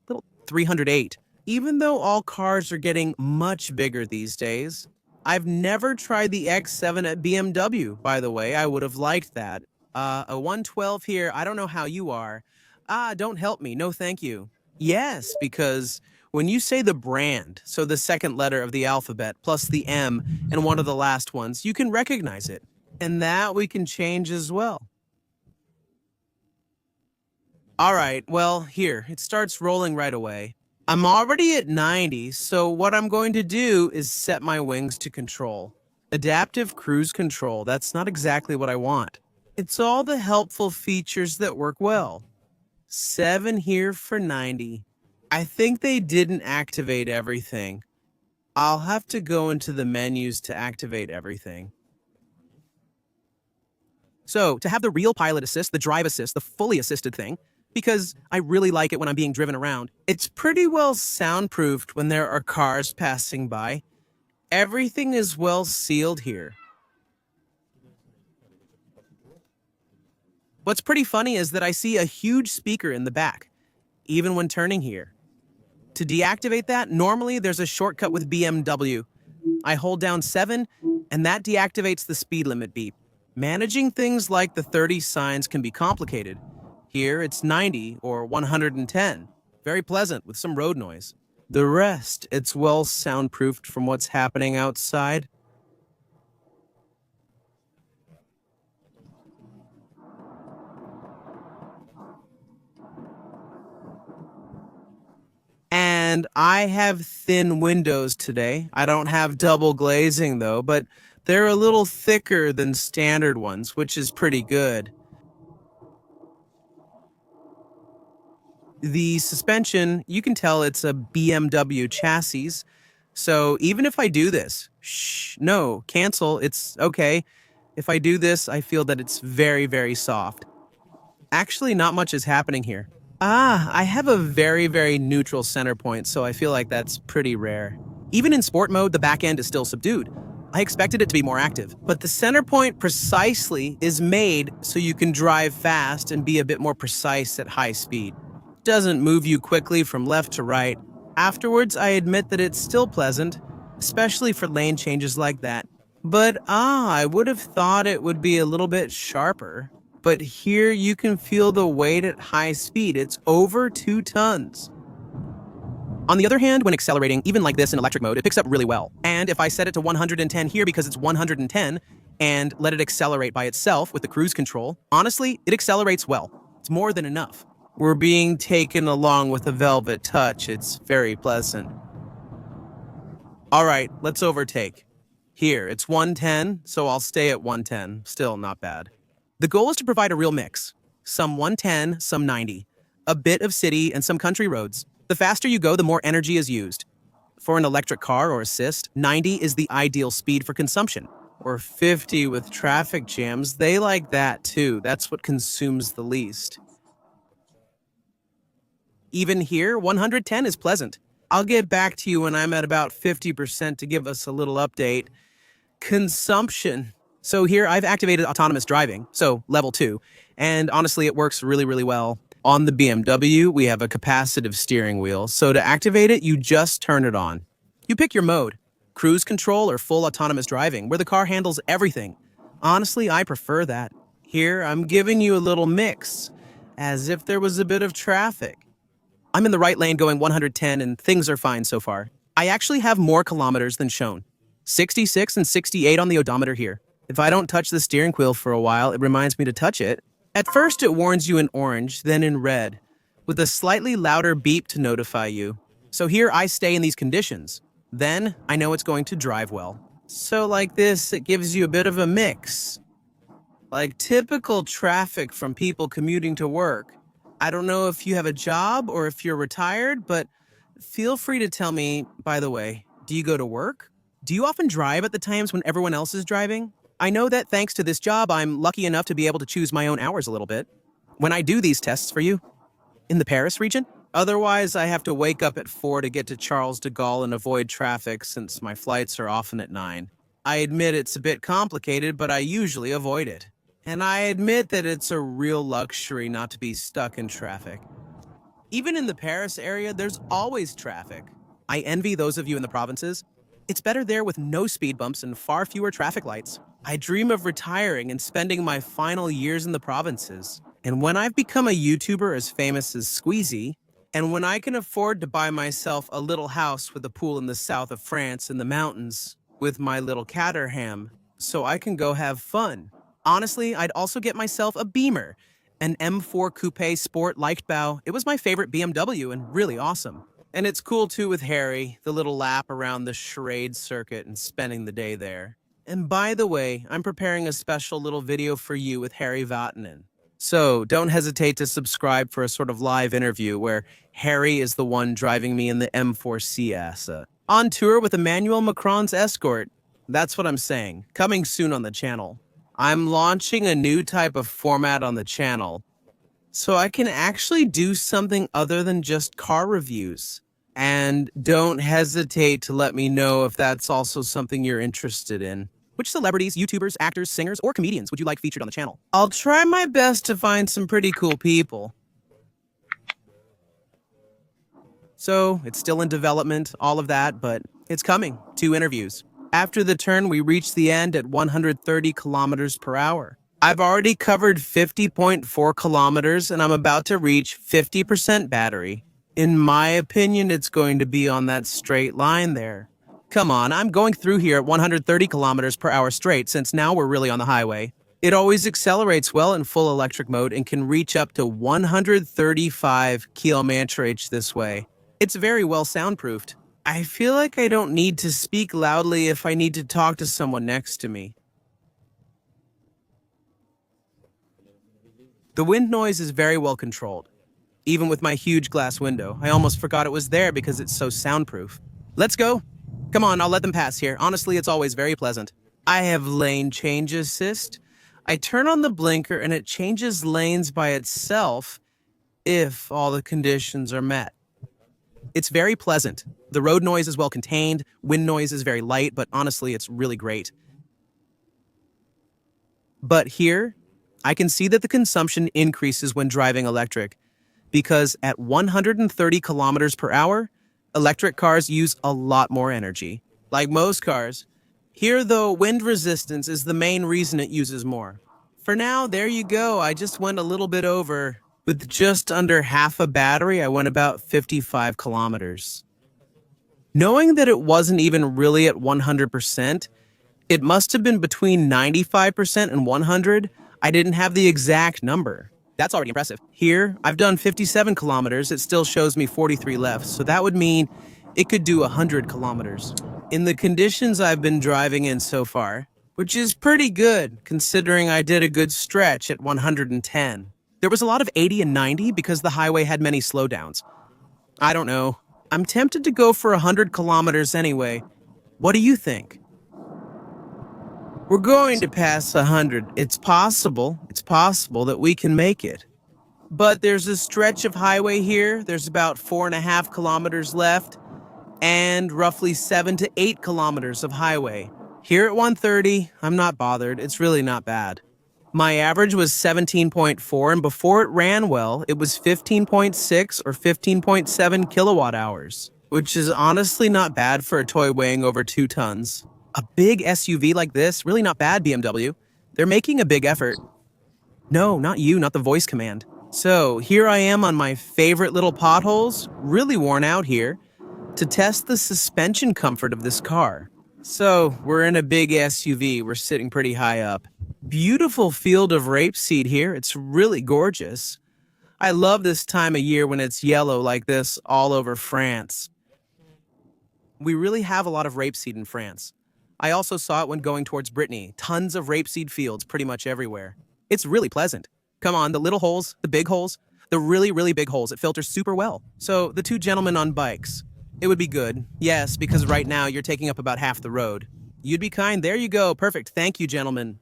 Speaker 1: little 308, even though all cars are getting much bigger these days, I've never tried the X7 at BMW, by the way. I would have liked that. A 112 here, I don't know how you are, Don't help me. No, thank you. Yes, because when you say the brand, so the second letter of the alphabet plus the M and one of the last ones, you can recognize it. And that we can change as well. All right, well, here, it starts rolling right away. I'm already at 90, so what I'm going to do is set my wings to control. Adaptive cruise control, that's not exactly what I want. It's all the helpful features that work well. 7 here for 90. I think they didn't activate everything. I'll have to go into the menus to activate everything. So, to have the real pilot assist, the drive assist, the fully assisted thing, because I really like it when I'm being driven around, it's pretty well soundproofed when there are cars passing by. Everything is well sealed here. What's pretty funny is that I see a huge speaker in the back, even when turning here. To deactivate that, normally there's a shortcut with BMW. I hold down 7, and that deactivates the speed limit beep. Managing things like the 30 signs can be complicated. Here it's 90 or 110. Very pleasant with some road noise. The rest, it's well soundproofed from what's happening outside. And I have thin windows today. I don't have double glazing though, but they're a little thicker than standard ones, which is pretty good. The suspension, you can tell it's a BMW chassis. So even if I do this, no, cancel, it's okay. If I do this, I feel that it's very, very soft. Actually, not much is happening here. I have a very, very neutral center point, so I feel like that's pretty rare. Even in sport mode, the back end is still subdued. I expected it to be more active, but the center point precisely is made so you can drive fast and be a bit more precise at high speed. Doesn't move you quickly from left to right. Afterwards, I admit that it's still pleasant, especially for lane changes like that. But I would have thought it would be a little bit sharper. But here you can feel the weight at high speed. It's over 2 tons. On the other hand, when accelerating, even like this in electric mode, it picks up really well. And if I set it to 110 here because it's 110 and let it accelerate by itself with the cruise control, honestly, it accelerates well. It's more than enough. We're being taken along with a velvet touch. It's very pleasant. All right, let's overtake. Here, it's 110, so I'll stay at 110. Still not bad. The goal is to provide a real mix. Some 110, some 90. A bit of city and some country roads. The faster you go, the more energy is used. For an electric car or assist, 90 is the ideal speed for consumption. Or 50 with traffic jams, they like that too. That's what consumes the least. Even here, 110 is pleasant. I'll get back to you when I'm at about 50% to give us a little update. Consumption. So here I've activated autonomous driving, so level 2, and honestly it works really, really well. On the BMW, we have a capacitive steering wheel, so to activate it, you just turn it on. You pick your mode, cruise control or full autonomous driving, where the car handles everything. Honestly, I prefer that. Here, I'm giving you a little mix, as if there was a bit of traffic. I'm in the right lane going 110 and things are fine so far. I actually have more kilometers than shown. 66 and 68 on the odometer here. If I don't touch the steering wheel for a while, it reminds me to touch it. At first, it warns you in orange, then in red, with a slightly louder beep to notify you. So here I stay in these conditions. Then I know it's going to drive well. So like this, it gives you a bit of a mix. Like typical traffic from people commuting to work. I don't know if you have a job or if you're retired, but feel free to tell me, by the way, do you go to work? Do you often drive at the times when everyone else is driving? I know that thanks to this job, I'm lucky enough to be able to choose my own hours a little bit. When I do these tests for you, in the Paris region, otherwise I have to wake up at 4 to get to Charles de Gaulle and avoid traffic since my flights are often at 9. I admit it's a bit complicated, but I usually avoid it. And I admit that it's a real luxury not to be stuck in traffic. Even in the Paris area, there's always traffic. I envy those of you in the provinces. It's better there with no speed bumps and far fewer traffic lights. I dream of retiring and spending my final years in the provinces. And when I've become a YouTuber as famous as Squeezy, and when I can afford to buy myself a little house with a pool in the south of France in the mountains with my little Caterham, so I can go have fun. Honestly, I'd also get myself a Beamer, an M4 Coupe Sport Leichtbau. It was my favorite BMW and really awesome. And it's cool too with Harry, the little lap around the charade circuit and spending the day there. And by the way, I'm preparing a special little video for you with Harry Vatanen. So don't hesitate to subscribe for a sort of live interview where Harry is the one driving me in the M4 CS. On tour with Emmanuel Macron's escort. That's what I'm saying. Coming soon on the channel. I'm launching a new type of format on the channel, so I can actually do something other than just car reviews. And don't hesitate to let me know if that's also something you're interested in. Which celebrities, YouTubers, actors, singers, or comedians would you like featured on the channel? I'll try my best to find some pretty cool people. So, it's still in development, all of that, but it's coming. 2 interviews. After the turn, we reach the end at 130 kilometers per hour. I've already covered 50.4 kilometers, and I'm about to reach 50% battery. In my opinion, it's going to be on that straight line there. Come on, I'm going through here at 130 kilometers per hour straight, since now we're really on the highway. It always accelerates well in full electric mode and can reach up to 135 km/h this way. It's very well soundproofed. I feel like I don't need to speak loudly if I need to talk to someone next to me. The wind noise is very well controlled. Even with my huge glass window, I almost forgot it was there because it's so soundproof. Let's go. Come on, I'll let them pass here. Honestly, it's always very pleasant. I have lane change assist. I turn on the blinker and it changes lanes by itself if all the conditions are met. It's very pleasant. The road noise is well contained, wind noise is very light, but honestly, it's really great. But here, I can see that the consumption increases when driving electric, because at 130 kilometers per hour, electric cars use a lot more energy. Like most cars. Here, though, wind resistance is the main reason it uses more. For now, there you go. I just went a little bit over. With just under half a battery, I went about 55 kilometers. Knowing that it wasn't even really at 100%, it must have been between 95% and 100. I didn't have the exact number. That's already impressive. Here, I've done 57 kilometers. It still shows me 43 left, so that would mean it could do 100 kilometers. In the conditions I've been driving in so far, which is pretty good, considering I did a good stretch at 110. There was a lot of 80 and 90 because the highway had many slowdowns. I don't know. I'm tempted to go for 100 kilometers anyway. What do you think? We're going to pass 100. It's possible that we can make it. But there's a stretch of highway here. There's about 4.5 kilometers left and roughly 7 to 8 kilometers of highway. Here at 130, I'm not bothered. It's really not bad. My average was 17.4, and before it ran well, it was 15.6 or 15.7 kilowatt hours, which is honestly not bad for a toy weighing over 2 tons. A big SUV like this, really not bad, BMW. They're making a big effort. No, not you, not the voice command. So, here I am on my favorite little potholes, really worn out here, to test the suspension comfort of this car. So, we're in a big SUV, we're sitting pretty high up. Beautiful field of rapeseed here, it's really gorgeous. I love this time of year when it's yellow like this all over France. We really have a lot of rapeseed in France. I also saw it when going towards Brittany. Tons of rapeseed fields pretty much everywhere. It's really pleasant. Come on, the little holes, the big holes, the really, really big holes, it filters super well. So, the 2 gentlemen on bikes. It would be good. Yes, because right now you're taking up about half the road. You'd be kind. There you go. Perfect. Thank you, gentlemen.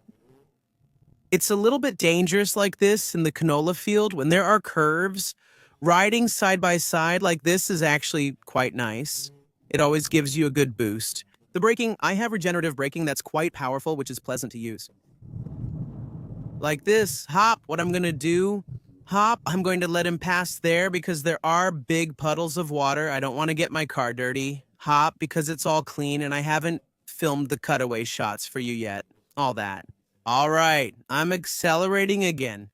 Speaker 1: It's a little bit dangerous like this in the canola field when there are curves. Riding side by side like this is actually quite nice. It always gives you a good boost. The braking, I have regenerative braking that's quite powerful, which is pleasant to use. Like this, hop, what I'm gonna do, hop, I'm going to let him pass there because there are big puddles of water. I don't want to get my car dirty. Hop, because it's all clean and I haven't filmed the cutaway shots for you yet. All that. All right, I'm accelerating again.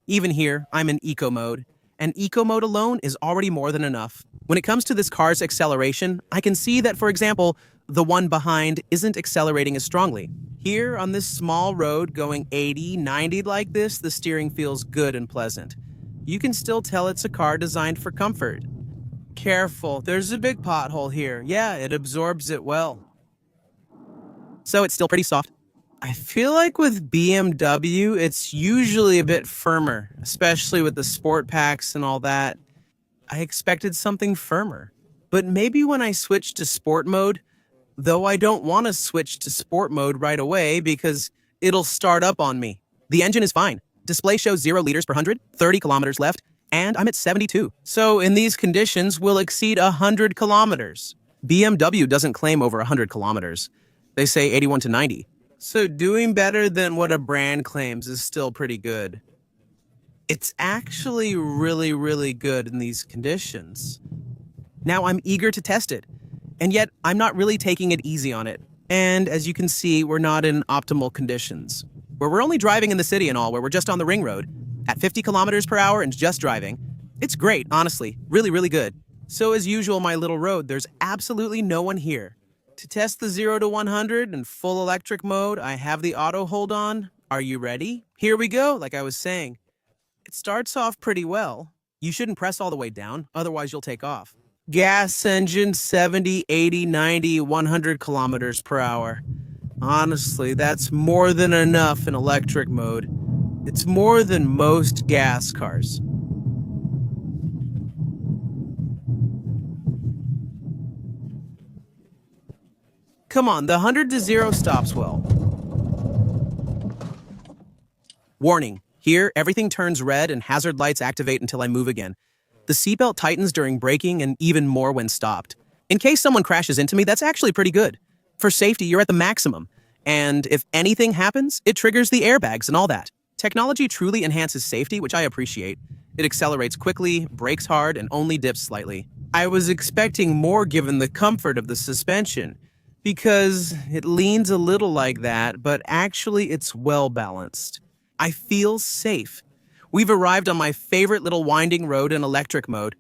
Speaker 1: Even here, I'm in eco mode, and eco mode alone is already more than enough. When it comes to this car's acceleration, I can see that, for example, the one behind isn't accelerating as strongly. Here, on this small road going 80, 90 like this, the steering feels good and pleasant. You can still tell it's a car designed for comfort. Careful, there's a big pothole here. Yeah, it absorbs it well. So it's still pretty soft. I feel like with BMW, it's usually a bit firmer, especially with the sport packs and all that. I expected something firmer. But maybe when I switch to sport mode, though I don't want to switch to sport mode right away because it'll start up on me. The engine is fine. Display shows 0 liters per 100, 30 kilometers left, and I'm at 72. So in these conditions, we'll exceed 100 kilometers. BMW doesn't claim over 100 kilometers. They say 81 to 90. So doing better than what a brand claims is still pretty good. It's actually really, really good in these conditions. Now I'm eager to test it, and yet I'm not really taking it easy on it. And as you can see, we're not in optimal conditions. Where we're only driving in the city and all, where we're just on the ring road, at 50 kilometers per hour and just driving. It's great, honestly. Really, really good. So as usual, my little road, there's absolutely no one here. To test the 0 to 100 in full electric mode, I have the auto hold on. Are you ready? Here we go, like I was saying. It starts off pretty well. You shouldn't press all the way down, otherwise you'll take off. Gas engine, 70, 80, 90, 100 kilometers per hour. Honestly, that's more than enough in electric mode. It's more than most gas cars. Come on, the 100 to 0 stops well. Warning, here everything turns red and hazard lights activate until I move again. The seatbelt tightens during braking and even more when stopped. In case someone crashes into me, that's actually pretty good. For safety, you're at the maximum. And if anything happens, it triggers the airbags and all that. Technology truly enhances safety, which I appreciate. It accelerates quickly, brakes hard, and only dips slightly. I was expecting more given the comfort of the suspension, because it leans a little like that, but actually it's well balanced. I feel safe. We've arrived on my favorite little winding road in electric mode.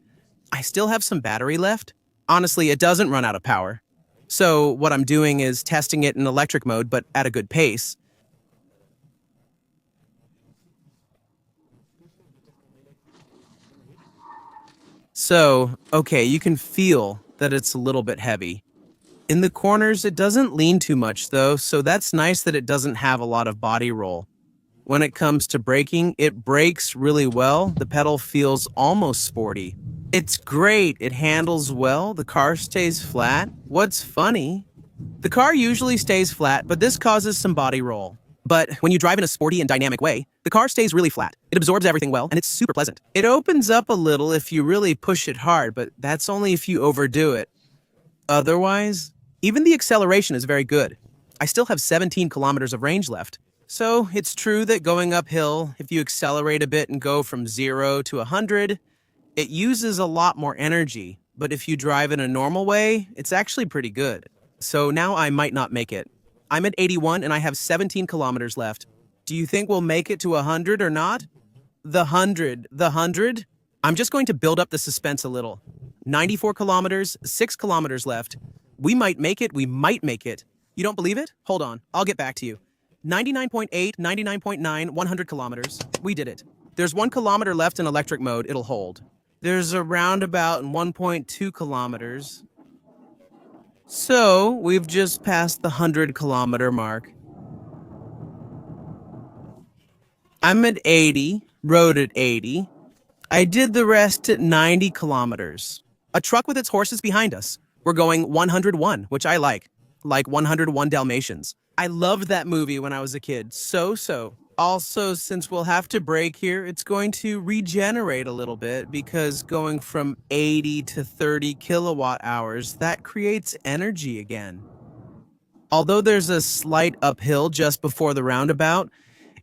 Speaker 1: I still have some battery left. Honestly, it doesn't run out of power. So what I'm doing is testing it in electric mode, but at a good pace. So, okay, you can feel that it's a little bit heavy. In the corners, it doesn't lean too much though, so that's nice that it doesn't have a lot of body roll. When it comes to braking, it brakes really well. The pedal feels almost sporty. It's great. It handles well. The car stays flat. What's funny? The car usually stays flat, but this causes some body roll. But when you drive in a sporty and dynamic way, the car stays really flat. It absorbs everything well, and it's super pleasant. It opens up a little if you really push it hard, but that's only if you overdo it. Otherwise, even the acceleration is very good. I still have 17 kilometers of range left. So it's true that going uphill, if you accelerate a bit and go from 0 to 100, it uses a lot more energy. But if you drive in a normal way, it's actually pretty good. So now I might not make it. I'm at 81 and I have 17 kilometers left. Do you think we'll make it to 100 or not? The 100? I'm just going to build up the suspense a little. 94 kilometers, 6 kilometers left. We might make it, we might make it. You don't believe it? Hold on, I'll get back to you. 99.8, 99.9, 100 kilometers. We did it. There's 1 kilometer left in electric mode, it'll hold. There's a roundabout in 1.2 kilometers. So, we've just passed the 100 kilometer mark. I'm at 80, rode at 80. I did the rest at 90 kilometers. A truck with its horses behind us. We're going 101, which I like 101 Dalmatians. I loved that movie when I was a kid, so. Also, since we'll have to brake here, it's going to regenerate a little bit because going from 80 to 30 kilowatt hours, that creates energy again. Although there's a slight uphill just before the roundabout,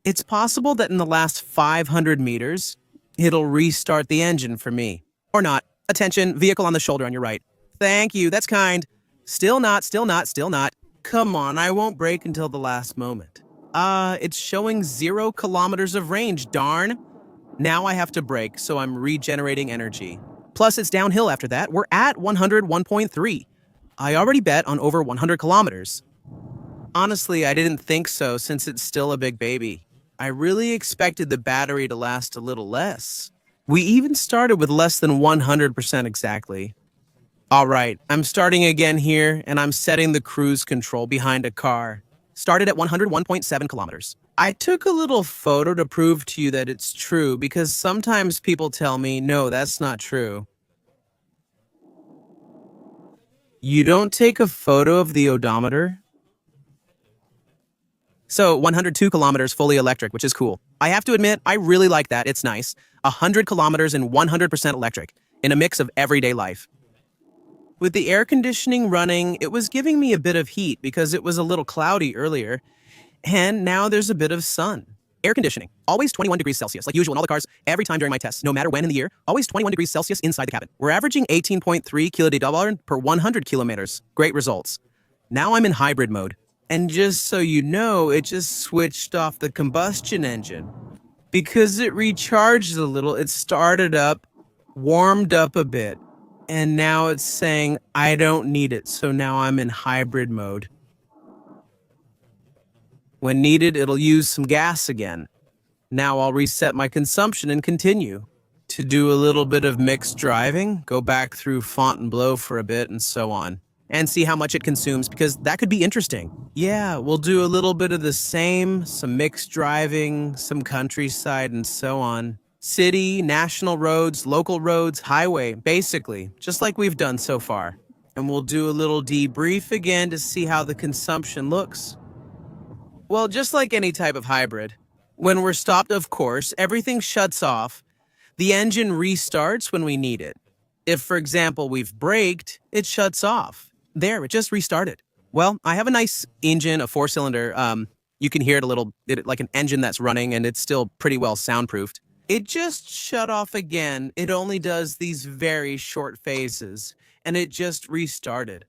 Speaker 1: it's possible that in the last 500 meters, it'll restart the engine for me. Or not. Attention, vehicle on the shoulder on your right. Thank you, that's kind. Still not. Come on, I won't brake until the last moment. It's showing 0 kilometers of range, darn. Now I have to brake, so I'm regenerating energy. Plus, it's downhill after that. We're at 101.3. I already bet on over 100 kilometers. Honestly, I didn't think so since it's still a big baby. I really expected the battery to last a little less. We even started with less than 100% exactly. All right, I'm starting again here, and I'm setting the cruise control behind a car. Started at 101.7 kilometers. I took a little photo to prove to you that it's true because sometimes people tell me, no, that's not true. You don't take a photo of the odometer? So 102 kilometers fully electric, which is cool. I have to admit, I really like that. It's nice. 100 kilometers and 100% electric in a mix of everyday life. With the air conditioning running, it was giving me a bit of heat because it was a little cloudy earlier, and now there's a bit of sun. Air conditioning, always 21 degrees Celsius, like usual in all the cars, every time during my tests, no matter when in the year, always 21 degrees Celsius inside the cabin. We're averaging 18.3 kWh per 100 kilometers. Great results. Now I'm in hybrid mode. And just so you know, it just switched off the combustion engine. Because it recharged a little, it started up, warmed up a bit, and now it's saying I don't need it, so now I'm in hybrid mode. When needed, it'll use some gas again. Now I'll reset my consumption and continue. To do a little bit of mixed driving, go back through Fontainebleau for a bit and so on. And see how much it consumes, because that could be interesting. Yeah, we'll do a little bit of the same, some mixed driving, some countryside and so on. City, national roads, local roads, highway, basically, just like we've done so far. And we'll do a little debrief again to see how the consumption looks. Well, just like any type of hybrid, when we're stopped, of course, everything shuts off. The engine restarts when we need it. If, for example, we've braked, it shuts off. There, it just restarted. Well, I have a nice engine, a 4-cylinder. You can hear it a little, like an engine that's running, and it's still pretty well soundproofed. It just shut off again. It only does these very short phases, and it just restarted.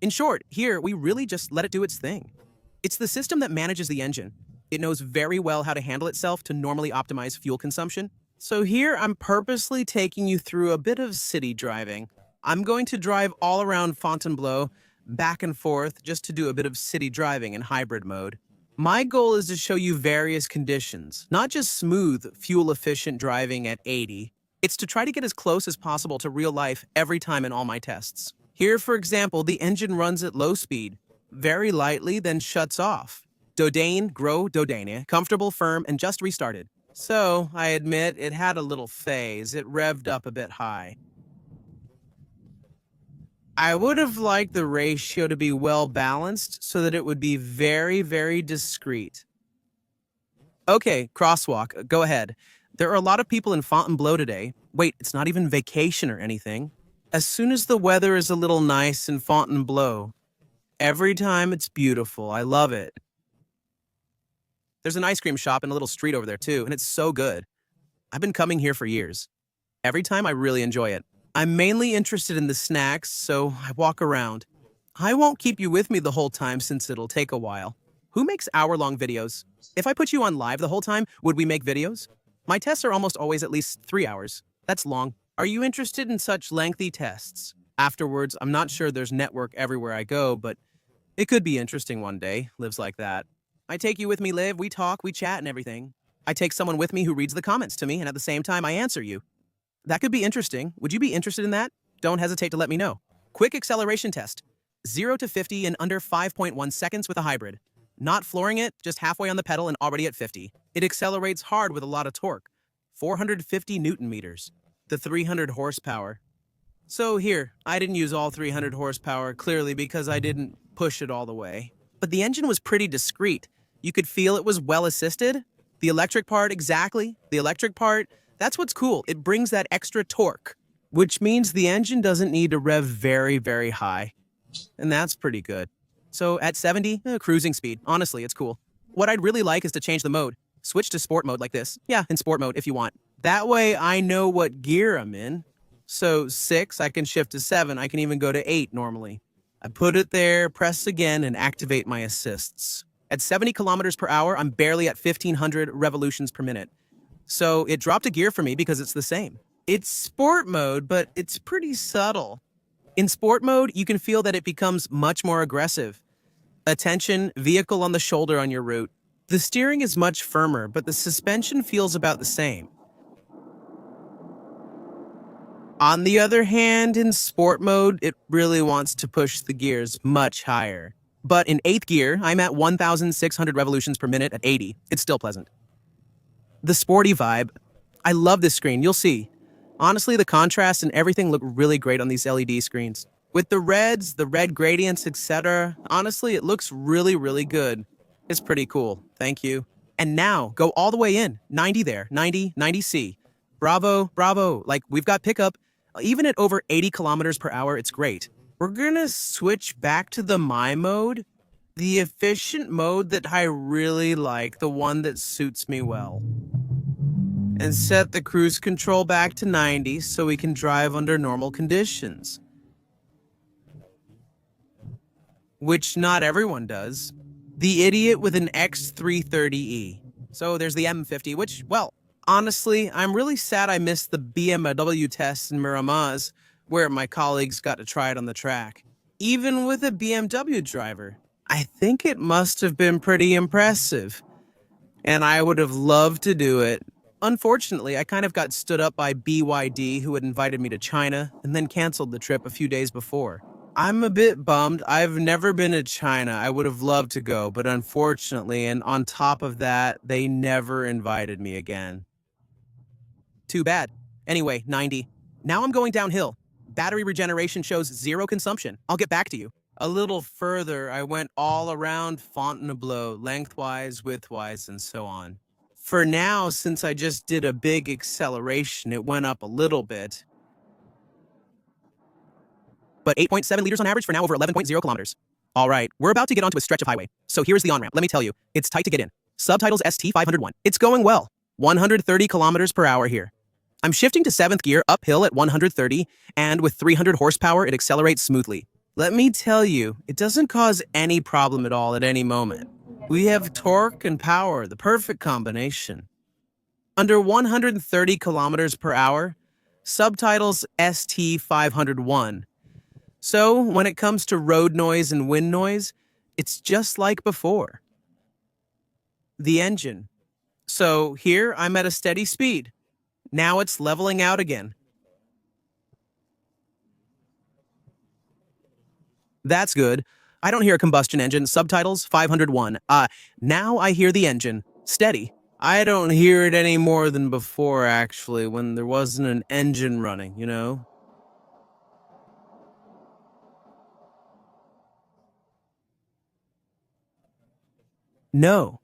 Speaker 1: In short, here, we really just let it do its thing. It's the system that manages the engine. It knows very well how to handle itself to normally optimize fuel consumption. So here, I'm purposely taking you through a bit of city driving. I'm going to drive all around Fontainebleau, back and forth, just to do a bit of city driving in hybrid mode. My goal is to show you various conditions, not just smooth, fuel-efficient driving at 80. It's to try to get as close as possible to real life every time in all my tests. Here, for example, the engine runs at low speed, very lightly, then shuts off. Dodane, Gros Dodane, comfortable, firm, and just restarted. So, I admit, it had a little phase. It revved up a bit high. I would have liked the ratio to be well balanced so that it would be very, very discreet. Okay, crosswalk, go ahead. There are a lot of people in Fontainebleau today. Wait, it's not even vacation or anything. As soon as the weather is a little nice in Fontainebleau, every time it's beautiful. I love it. There's an ice cream shop in a little street over there too, and it's so good. I've been coming here for years. Every time I really enjoy it. I'm mainly interested in the snacks, so I walk around. I won't keep you with me the whole time since it'll take a while. Who makes hour-long videos? If I put you on live the whole time, would we make videos? My tests are almost always at least 3 hours. That's long. Are you interested in such lengthy tests? Afterwards, I'm not sure there's network everywhere I go, but it could be interesting one day. Lives like that. I take you with me, Liv. We talk, we chat and everything. I take someone with me who reads the comments to me, and at the same time, I answer you. That could be interesting. Would you be interested in that? Don't hesitate to let me know. Quick acceleration test. 0 to 50 in under 5.1 seconds with a hybrid. Not flooring it, just halfway on the pedal and already at 50. It accelerates hard with a lot of torque. 450 Newton meters. The 300 horsepower. So here, I didn't use all 300 horsepower, clearly because I didn't push it all the way. But the engine was pretty discreet. You could feel it was well assisted. The electric part, exactly. The electric part, that's what's cool. It brings that extra torque, which means the engine doesn't need to rev very, very high. And that's pretty good. So at 70, cruising speed. Honestly, it's cool. What I'd really like is to change the mode. Switch to sport mode like this. Yeah, in sport mode if you want. That way I know what gear I'm in. So 6, I can shift to 7. I can even go to 8 normally. I put it there, press again, and activate my assists. At 70 kilometers per hour, I'm barely at 1,500 revolutions per minute. So it dropped a gear for me because it's the same. It's sport mode, but it's pretty subtle. In sport mode, you can feel that it becomes much more aggressive. Attention, vehicle on the shoulder on your route. The steering is much firmer, but the suspension feels about the same. On the other hand, in sport mode, it really wants to push the gears much higher. But in 8th gear, I'm at 1,600 revolutions per minute at 80. It's still pleasant. The sporty vibe. I love this screen, you'll see. Honestly, the contrast and everything look really great on these LED screens. With the reds, the red gradients, etc., honestly, it looks really, really good. It's pretty cool, thank you. And now, go all the way in. 90 there, 90, 90C. Bravo, bravo, like we've got pickup. Even at over 80 kilometers per hour, it's great. We're gonna switch back to the My mode, the efficient mode that I really like, the one that suits me well. And set the cruise control back to 90 so we can drive under normal conditions. Which not everyone does. The idiot with an X330E. So there's the M50, which, well, honestly, I'm really sad I missed the BMW test in Miramaz, where my colleagues got to try it on the track. Even with a BMW driver, I think it must have been pretty impressive. And I would have loved to do it. Unfortunately, I kind of got stood up by BYD, who had invited me to China and then canceled the trip a few days before. I'm a bit bummed. I've never been to China. I would have loved to go, but unfortunately, and on top of that, they never invited me again. Too bad. Anyway, 90. Now I'm going downhill. Battery regeneration shows 0 consumption. I'll get back to you. A little further, I went all around Fontainebleau, lengthwise, widthwise, and so on. For now, since I just did a big acceleration, it went up a little bit. But 8.7 liters on average for now, over 11.0 kilometers. All right, we're about to get onto a stretch of highway. So here's the on-ramp. Let me tell you, it's tight to get in. Subtitles ST501. It's going well. 130 kilometers per hour here. I'm shifting to 7th gear uphill at 130, and with 300 horsepower, it accelerates smoothly. Let me tell you, it doesn't cause any problem at all at any moment. We have torque and power, the perfect combination. Under 130 kilometers per hour, subtitles ST501. So when it comes to road noise and wind noise, it's just like before. The engine. So here I'm at a steady speed. Now it's leveling out again. That's good. I don't hear a combustion engine. Subtitles 501. Now I hear the engine. Steady. I don't hear it any more than before, actually, when there wasn't an engine running, you know? No.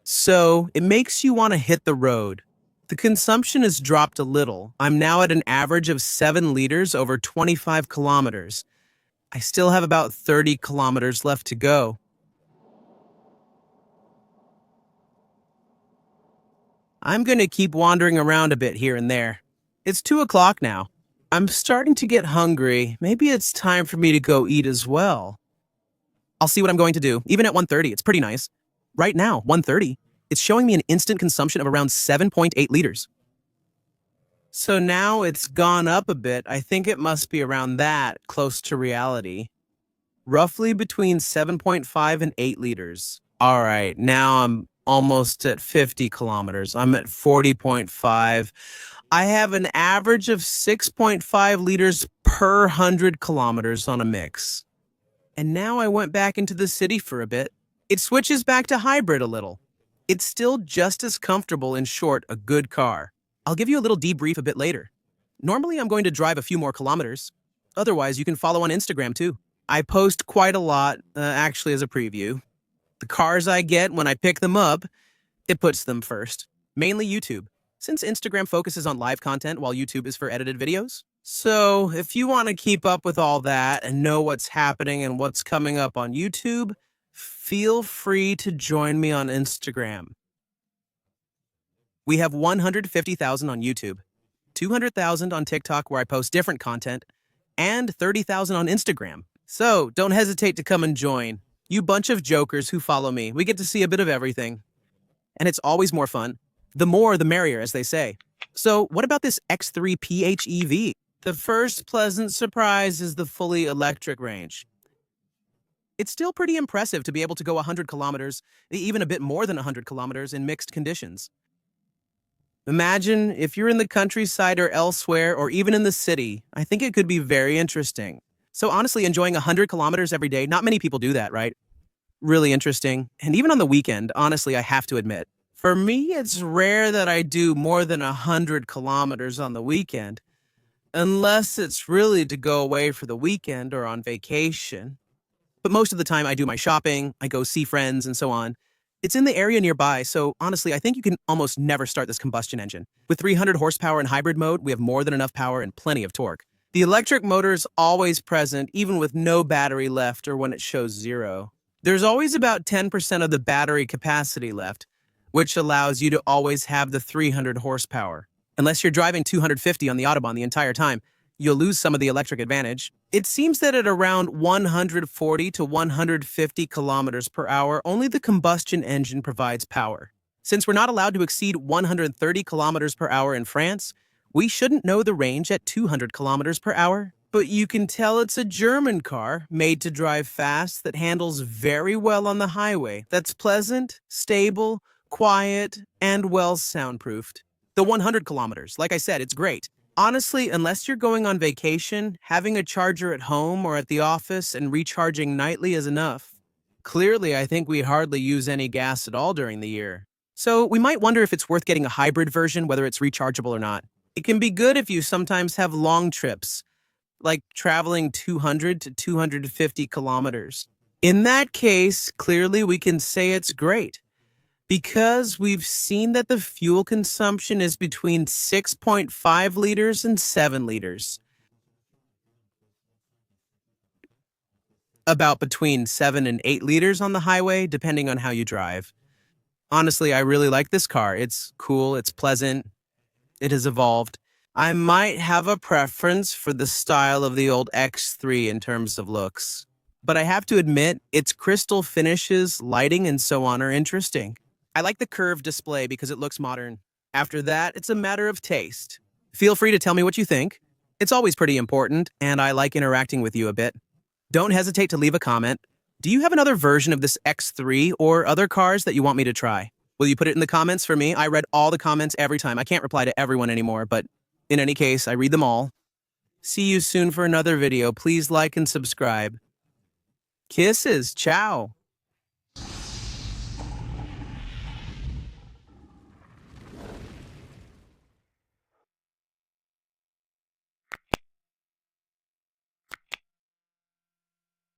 Speaker 1: So it makes you want to hit the road. The consumption has dropped a little. I'm now at an average of 7 liters over 25 kilometers. I still have about 30 kilometers left to go. I'm going to keep wandering around a bit here and there. It's 2 o'clock now. I'm starting to get hungry. Maybe it's time for me to go eat as well. I'll see what I'm going to do. Even at 130, it's pretty nice. Right now, 130, it's showing me an instant consumption of around 7.8 liters. So now it's gone up a bit. I think it must be around that, close to reality. Roughly between 7.5 and 8 liters. All right, now I'm almost at 50 kilometers. I'm at 40.5. I have an average of 6.5 liters per 100 kilometers on a mix. And now I went back into the city for a bit. It switches back to hybrid a little. It's still just as comfortable, in short, a good car. I'll give you a little debrief a bit later. Normally, I'm going to drive a few more kilometers. Otherwise, you can follow on Instagram too. I post quite a lot, actually as a preview. The cars I get when I pick them up, it puts them first. Mainly YouTube, since Instagram focuses on live content while YouTube is for edited videos. So if you want to keep up with all that and know what's happening and what's coming up on YouTube, feel free to join me on Instagram. We have 150,000 on YouTube, 200,000 on TikTok where I post different content, and 30,000 on Instagram. So don't hesitate to come and join. You bunch of jokers who follow me, we get to see a bit of everything. And it's always more fun. The more, the merrier, as they say. So, what about this X3 PHEV? The first pleasant surprise is the fully electric range. It's still pretty impressive to be able to go 100 kilometers, even a bit more than 100 kilometers in mixed conditions. Imagine if you're in the countryside or elsewhere, or even in the city. I think it could be very interesting. So honestly, enjoying 100 kilometers every day, not many people do that, right? Really interesting. And even on the weekend, honestly, I have to admit, for me, it's rare that I do more than 100 kilometers on the weekend, unless it's really to go away for the weekend or on vacation. But most of the time, I do my shopping, I go see friends, and so on. It's in the area nearby, so honestly, I think you can almost never start this combustion engine. With 300 horsepower in hybrid mode, we have more than enough power and plenty of torque. The electric motor is always present, even with no battery left or when it shows 0. There's always about 10% of the battery capacity left, which allows you to always have the 300 horsepower. Unless you're driving 250 on the Autobahn the entire time, you'll lose some of the electric advantage. It seems that at around 140 to 150 kilometers per hour, only the combustion engine provides power. Since we're not allowed to exceed 130 kilometers per hour in France, we shouldn't know the range at 200 kilometers per hour. But you can tell it's a German car made to drive fast that handles very well on the highway, that's pleasant, stable, quiet, and well soundproofed. The 100 kilometers, like I said, it's great. Honestly, unless you're going on vacation, having a charger at home or at the office and recharging nightly is enough. Clearly, I think we hardly use any gas at all during the year. So we might wonder if it's worth getting a hybrid version, whether it's rechargeable or not. It can be good if you sometimes have long trips, like traveling 200 to 250 kilometers. In that case, clearly we can say it's great, because we've seen that the fuel consumption is between 6.5 liters and 7 liters. About between 7 and 8 liters on the highway, depending on how you drive. Honestly, I really like this car. It's cool, it's pleasant, it has evolved. I might have a preference for the style of the old X3 in terms of looks. But I have to admit, its crystal finishes, lighting, and so on are interesting. I like the curved display because it looks modern. After that, it's a matter of taste. Feel free to tell me what you think. It's always pretty important, and I like interacting with you a bit. Don't hesitate to leave a comment. Do you have another version of this X3 or other cars that you want me to try? Will you put it in the comments for me? I read all the comments every time. I can't reply to everyone anymore, but in any case, I read them all. See you soon for another video. Please like and subscribe. Kisses. Ciao.